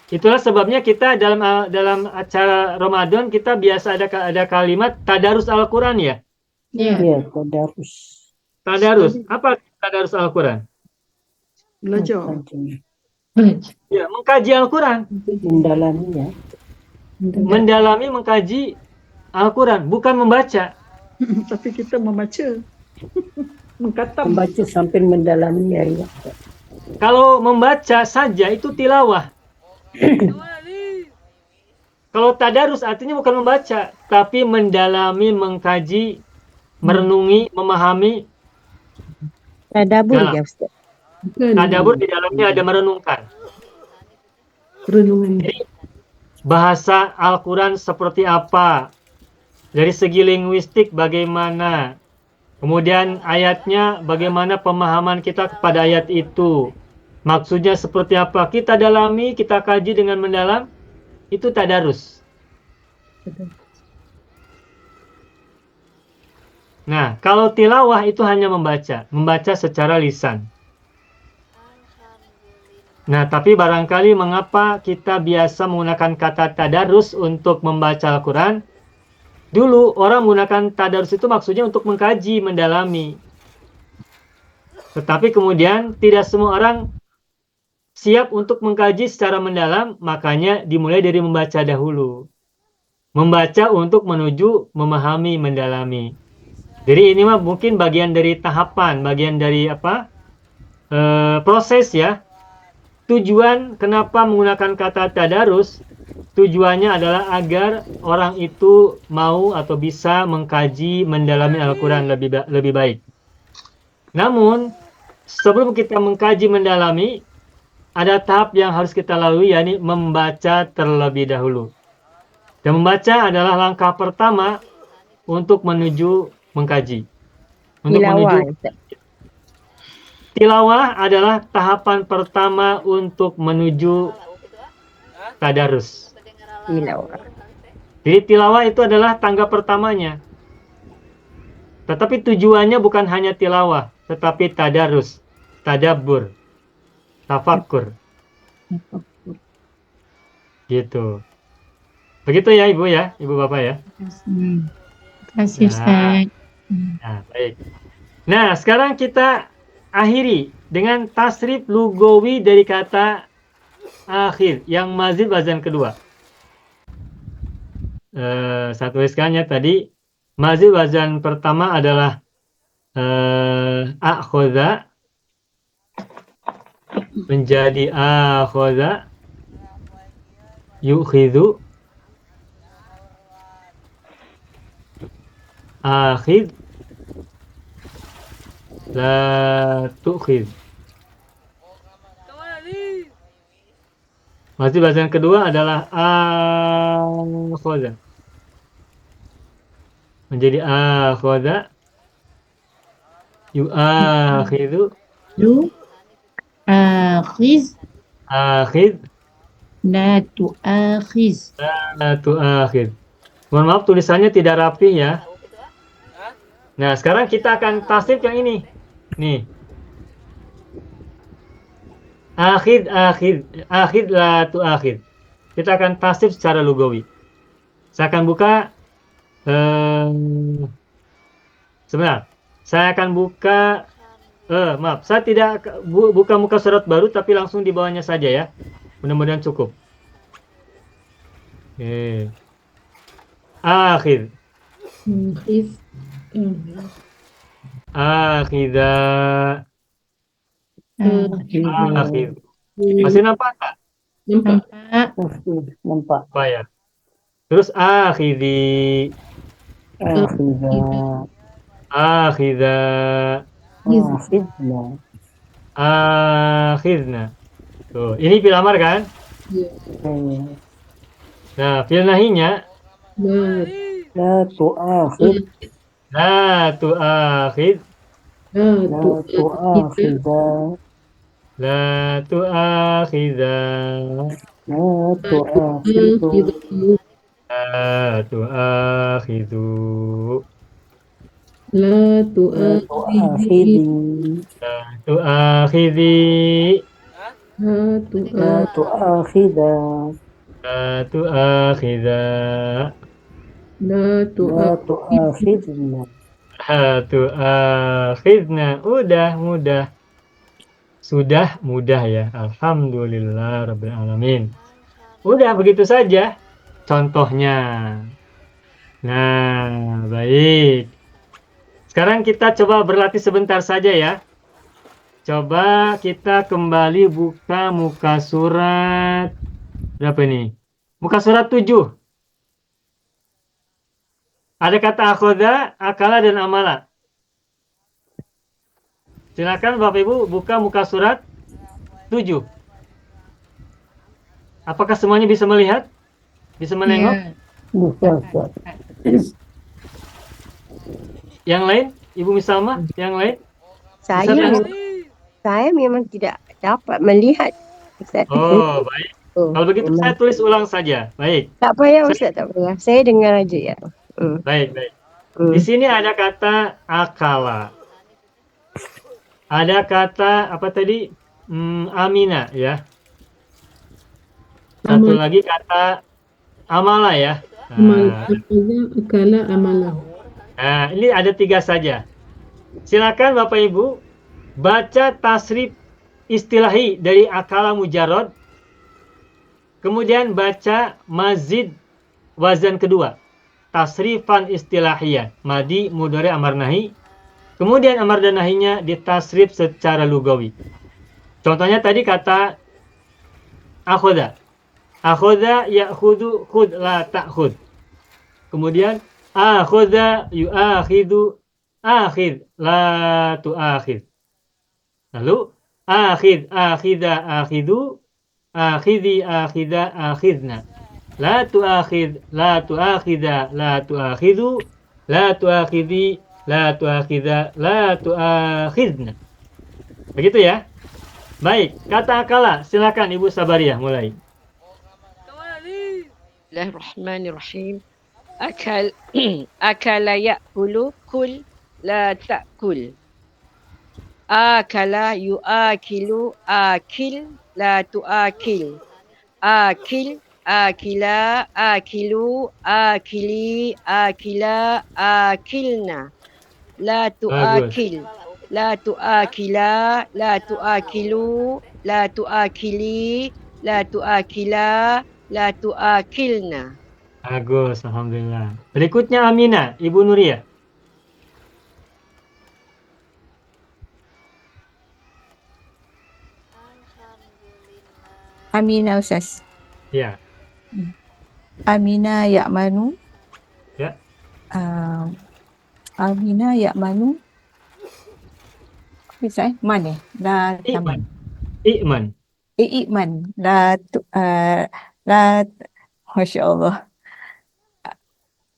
Itulah sebabnya kita dalam acara Ramadan kita biasa ada kalimat tadarus Al-Quran ya. Iya, tadarus. Tadarus. Apa tadarus Al-Quran? Belajar. Ya, mengkaji Al-Quran. Mendalaminya. Mendalami mengkaji Al-Quran, bukan membaca. Tapi kita membaca. Mengkatam. Membaca sampai mendalaminya. Ya. Kalau membaca saja itu tilawah. Kalau tadarus artinya bukan membaca, tapi mendalami, mengkaji, merenungi, memahami. Tadabur Dalam. ya Ustaz. Tadabur di dalamnya ada merenungkan. Renungan. Bahasa Al-Quran seperti apa? Dari segi linguistik bagaimana? Kemudian ayatnya bagaimana pemahaman kita kepada ayat itu? Maksudnya seperti apa? Kita dalami, kita kaji dengan mendalam. Itu tadarus. Nah, kalau tilawah itu hanya membaca secara lisan. Nah, tapi barangkali mengapa kita biasa menggunakan kata tadarus untuk membaca Al-Quran? Dulu orang menggunakan tadarus itu maksudnya untuk mengkaji, mendalami. Tetapi kemudian tidak semua orang siap untuk mengkaji secara mendalam, makanya dimulai dari membaca dahulu. Membaca untuk menuju memahami, mendalami. Jadi ini mah mungkin bagian dari tahapan, bagian dari proses ya. Tujuan kenapa menggunakan kata tadarus, tujuannya adalah agar orang itu mau atau bisa mengkaji, mendalami Al-Quran lebih baik. Namun, sebelum kita mengkaji, mendalami, ada tahap yang harus kita lalui, yakni membaca terlebih dahulu. Dan membaca adalah langkah pertama untuk menuju mengkaji. Untuk menuju tilawah adalah tahapan pertama untuk menuju tadarus. Jadi tilawah itu adalah tangga pertamanya. Tetapi tujuannya bukan hanya tilawah, tetapi tadarus, tadabbur, tafakkur. Gitu. Begitu ya Ibu ya, Ibu Bapak ya. Terima kasih Ustaz. Nah, baik. Nah, sekarang kita akhiri dengan tasrif lugawi dari kata akhir yang mazid wazan kedua. Saya tuliskannya tadi, mazid wazan pertama adalah akhadha menjadi akhadha, yukhidhu, akhid, la tu'khid. Masih bacaan kedua adalah akhadha menjadi akhadha, yu'akhidhu, Akhiz, akhid, la tu'akhiz. la tu'akhid. Mohon maaf tulisannya tidak rapi ya. Nah, sekarang kita akan tasrif yang ini. Nih. Akhid, la tu'akhid. Kita akan tasrif secara lugawi. Saya akan buka sebentar. Saya akan buka maaf, saya tidak buka muka surat baru tapi langsung di bawahnya saja ya. Mudah-mudahan cukup. Akhid. Akhidha. Akhid. Masih nampak tak? Nampak. Apa ya? Terus akhidhi. Akhidha. Akhidna. Tuh, ini fil amar kan? Nah, fil nahinya La tu'akhid. la tu'akhid. La tu'akhidha. La tu'akhidha. La tu'akhidhu. La tu'akhidhu. La tu'akhidhi. La tu'akhidhi. La La tu'akhidha. La tu'akhidha. La La tu'akhidna. La tu'akhidna. Udah mudah. Sudah mudah ya. Alhamdulillah Rabbil Alamin. Udah begitu saja contohnya. Nah, baik. Sekarang kita coba berlatih sebentar saja ya. Coba kita kembali buka muka surat berapa ini? Muka surat 7. Ada kata akhadha, akala dan amala. Silakan Bapak Ibu buka muka surat 7. Apakah semuanya bisa melihat? Bisa menengok? Yang lain? Ibu Misalma? Yang lain? Saya memang tidak dapat melihat, Ustaz. Oh, baik. Kalau begitu memang. saya tulis ulang saja. Baik. Tak payah Ustaz, tak payah. Saya dengar aja ya. Baik, baik. Di sini ada kata akala. Ada kata apa tadi? Amina ya. Satu Amal. lagi kata amala ya. Amal. Akala amala. Nah, ini ada 3 saja. Silakan Bapak Ibu baca tasrif istilahi dari akala mujarrad. Kemudian baca mazid wazan kedua. Tasrifan istilahiyah. Madi, mudhari, amar nahi. Kemudian amar dan nahinya ditasrif secara lugawi. Contohnya tadi kata akhoda. Akhoda ya'khudhu khud la ta'khud. Kemudian akhoda yu'akhidhu akhid la tu'akhid. Lalu akhid akhida akhidu akhidi akhida akhidna. La tu'akhid la tu'akhida la tu'akhidu la tu'akhidi la tu'akhida la tu'akhidna. Begitu ya. Baik, kata akala, silakan Ibu Sabariyah mulai. Bismillahirrahmanirrahim. Akala ya'kulu kul la ta'kul. Akala yu'akilu akil la tu'akil. Akil akila akilu akili akila akilna. La tu'akil. La tu'akila la tu'akilu la tu'akili la tu'akila la tu'akilna. Bagus, alhamdulillah. Berikutnya Amina, Ibu Nuria. Amina Ustaz. Ya. Amina ya'manu. Ya. Amina ya'manu. Bisa man la taman. I'man. I'man la Masya Allah.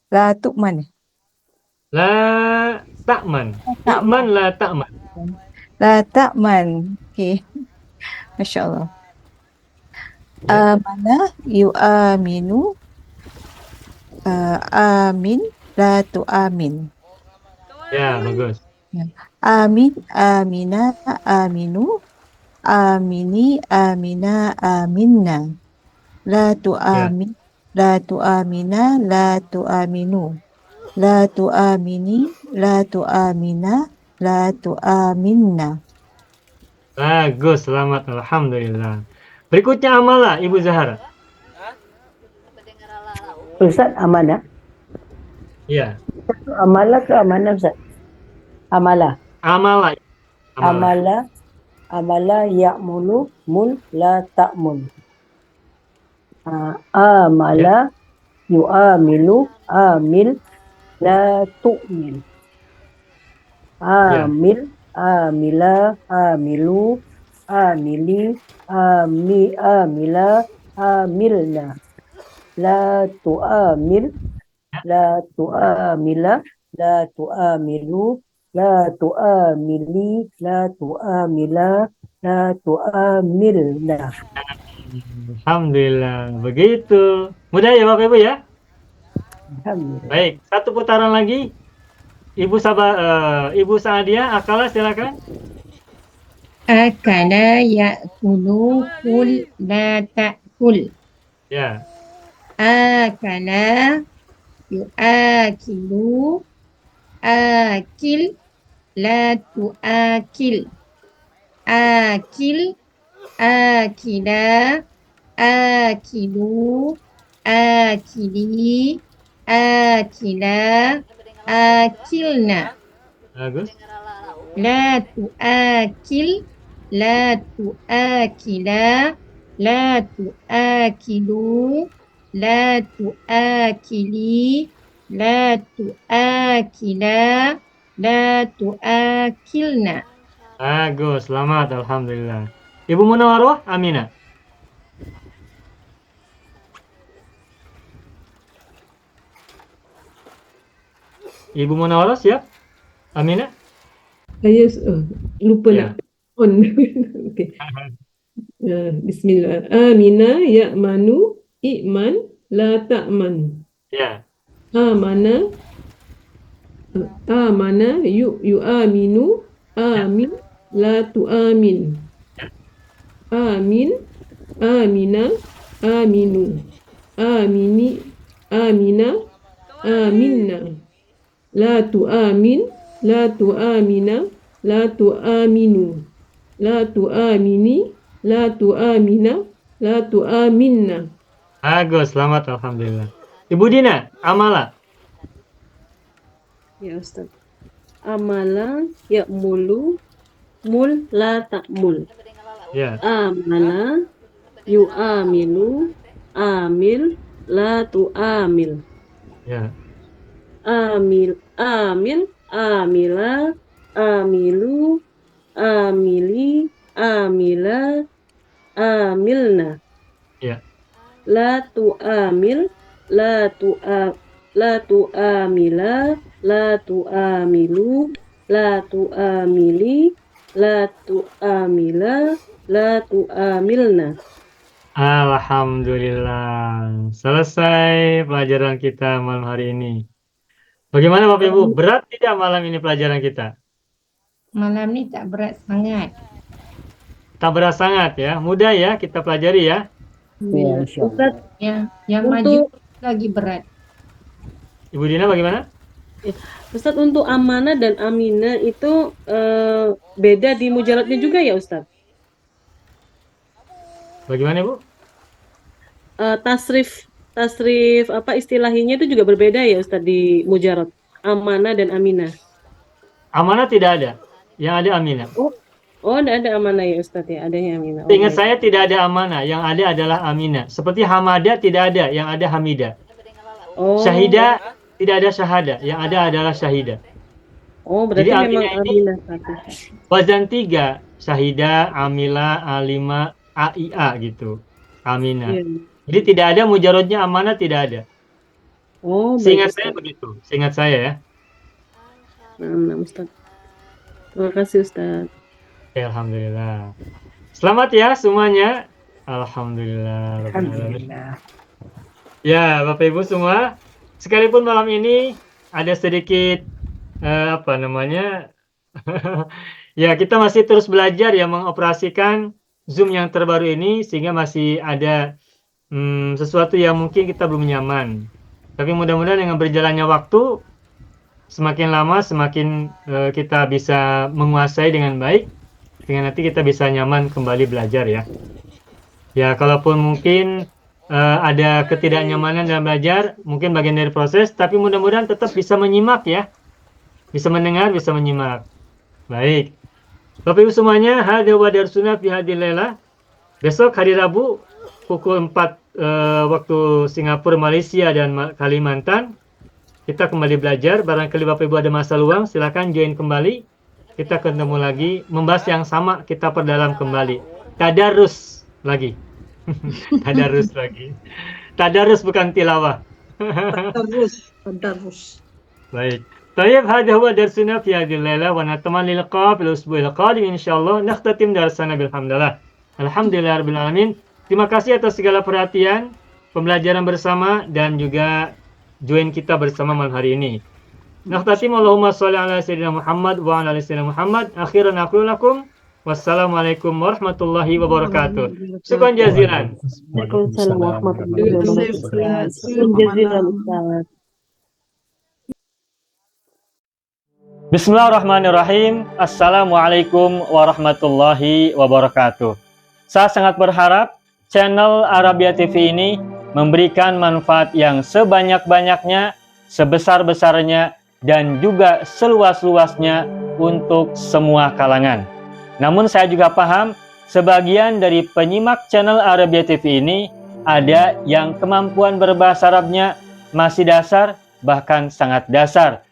La tu'man. La ta'man. I'man la ta'man. La ta'man. Okey. Masya Allah. Amana yu'aminu. Amin la tu'amin. Ya, bagus. Amin, amina, aminu, amini, amina, aminna. La tu'amin, la tu'amina, la tu'aminu. La tu'amini, la tu'amina, la tu'aminna. Bagus, selamat, alhamdulillah. Berikutnya amala, Ibu Zahara. Ustaz, amanah. Ya. Amalah ke amanah Ustaz? Amalah. Amala. Amalah. Amalah ya'mulu mul la ta'mul. Amala yu'amilu amil la tu'mil. Amil amila amilu amili amila amilna. La tu'amil la tu'amila la tu'amilu la tu'amili la tu'amila la tu'amilna. Alhamdulillah, begitu. Mudah ya Bapak Ibu ya? Alhamdulillah. Baik, satu putaran lagi. Ibu Sa'adiyah, akala silakan. Akala ya'kulu kul la ta'kul. Ya. Akala yu'akilu akil la tu'akil. Akil akila akilu akili akila akilna. Bagus. La tu'akil la tu'akila la tu'akilu la tu'akili la tu'akila la tu'akilna. Bagus, selamat, alhamdulillah. Ibu Munawwaroh, Amina. Ibu Munawwaroh siap? Amina? Saya lupa Ya. nak on. Okey. Bismillah. Amina ya'manu i'man la ta'man. Ya. Amana Amana, yu'aminu, amin, la tu'amin. Amin, amina, aminu. Amini, amina, aminna. La tu'amin, la tu'amina, la tu'aminu. La tu'amini, la tu'amina, la tu'aminna. Bagus, selamat alhamdulillah. Ibu Dina, amala. Ya Ustaz. Amala ya'mulu mul la ta'mul. Ya. Amala yu'amilu amil la tu'amil. Ya. Amil amila amilu amili amila amilna. Ya. La tu'amil la tu'amila la tu'amilu la tu'amili la tu'amila la tu'amilna. Alhamdulillah. Selesai pelajaran kita malam hari ini. Bagaimana Bapak Ibu? Berat tidak malam ini pelajaran kita? Malam ni tak berat sangat. Tak berat sangat ya. Mudah ya kita pelajari ya. Ya, insyaAllah. Ustaz, Yang maju lagi berat. Ibu Dina bagaimana? Ustaz, untuk amanah dan aminah itu beda di mujaradnya juga ya Ustaz? Bagaimana Ibu? Tasrif apa istilahnya itu juga berbeda ya Ustaz di mujarad. Amanah dan aminah. Amanah tidak ada. Yang ada aminah. Oh, ada amanah ya Ustaz ya, adanya aminah. Ingat saya tidak ada amanah, yang ada adalah aminah. Seperti hamada tidak ada, yang ada hamida. Oh. Syahida tidak ada syahada, yang ada adalah syahida. Oh, berarti Jadi memang aminah ini aminah satu. wazan 3, syahida, amila, alima, aia gitu. Aminah. Iya. Jadi tidak ada mujarodnya amanah, tidak ada. Oh, Seingat baik saya Ustaz. begitu, seingat saya ya. Nah, Ustaz. Terima kasih Ustaz. Ya, alhamdulillah. Selamat ya semuanya. Alhamdulillah. Alhamdulillah. Ya, Bapak Ibu semua, sekalipun malam ini ada sedikit apa namanya? Ya, kita masih terus belajar ya mengoperasikan Zoom yang terbaru ini sehingga masih ada sesuatu yang mungkin kita belum nyaman. Tapi mudah-mudahan dengan berjalannya waktu semakin lama semakin kita bisa menguasai dengan baik, sehingga nanti kita bisa nyaman kembali belajar ya. Ya, kalaupun mungkin ada ketidaknyamanan dalam belajar, mungkin bagian dari proses, tapi mudah-mudahan tetap bisa menyimak ya. Bisa mendengar, bisa menyimak. Baik. Bapak Ibu semuanya, hadza wa darsuna fi hadhil lailah. Besok hari Rabu pukul 4 waktu Singapura, Malaysia dan Kalimantan. Kita kembali belajar. Barangkali Bapak Ibu ada masa luang, silakan join kembali. Kita ketemu lagi, membahas yang sama, kita perdalam kembali. Tadarus lagi. Tadarus lagi. Tadarus bukan tilawah. Tadarus. Baik. Tayyib, hadha huwa darsuna fi hadhihi al-lailah wa natamanni liqa fil usbu'il qadim insyaallah. Nakhtatim darsana bilhamdulillah. Alhamdulillahirabbil alamin. Terima kasih atas segala perhatian, pembelajaran bersama dan juga join kita bersama malam hari ini. Nakhtatim, Allahumma sholli ala sayyidina Muhammad wa ala ali sayyidina Muhammad. Akhiran aqulu lakum wassalamualaikum warahmatullahi wabarakatuh. Syukran jazilan. Waalaikumsalam warahmatullahi wabarakatuh. Syukran jazilan Ustaz. Bismillahirrahmanirrahim. Assalamualaikum warahmatullahi wabarakatuh. Saya sangat berharap channel Arabia TV ini memberikan manfaat yang sebanyak-banyaknya, sebesar-besarnya, dan juga seluas-luasnya untuk semua kalangan. Namun saya juga paham, sebagian dari penyimak channel Arabia TV ini ada yang kemampuan berbahasa Arabnya masih dasar, bahkan sangat dasar.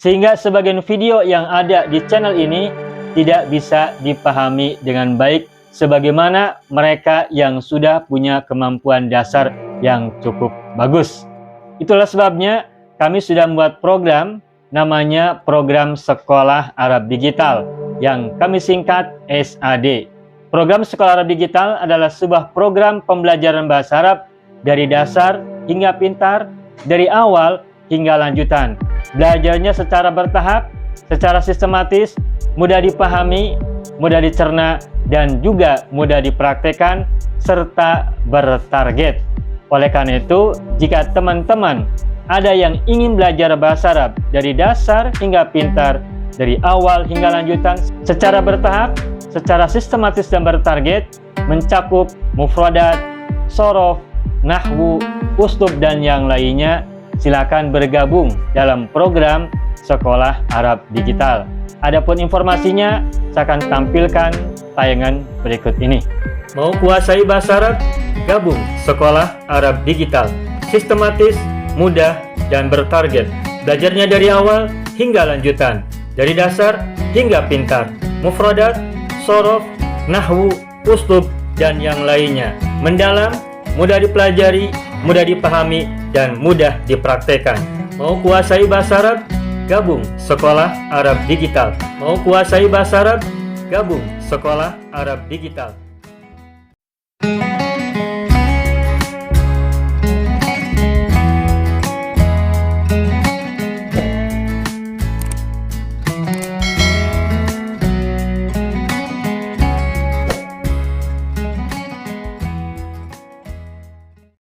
Sehingga sebagian video yang ada di channel ini tidak bisa dipahami dengan baik sebagaimana mereka yang sudah punya kemampuan dasar yang cukup bagus. Itulah sebabnya kami sudah membuat program namanya Program Sekolah Arab Digital yang kami singkat SAD. Program Sekolah Arab Digital adalah sebuah program pembelajaran bahasa Arab dari dasar hingga pintar, dari awal hingga lanjutan. belajarnya secara bertahap, secara sistematis, mudah dipahami, mudah dicerna, dan juga mudah dipraktekkan, serta bertarget. Oleh karena itu, jika teman-teman ada yang ingin belajar bahasa Arab dari dasar hingga pintar, dari awal hingga lanjutan, secara bertahap, secara sistematis dan bertarget, mencakup mufradat, sorof, nahwu, uslub, dan yang lainnya, silakan bergabung dalam program Sekolah Arab Digital. Adapun informasinya, saya akan tampilkan tayangan berikut ini. Mau kuasai bahasa Arab? Gabung Sekolah Arab Digital. Sistematis, mudah, dan bertarget. Belajarnya dari awal hingga lanjutan, dari dasar hingga pintar, mufradat, sorof, nahwu, uslub, dan yang lainnya. Mendalam, mudah dipelajari, mudah dipahami, dan mudah dipraktekkan. Mau kuasai bahasa Arab? Gabung Sekolah Arab Digital. Mau kuasai bahasa Arab? Gabung Sekolah Arab Digital.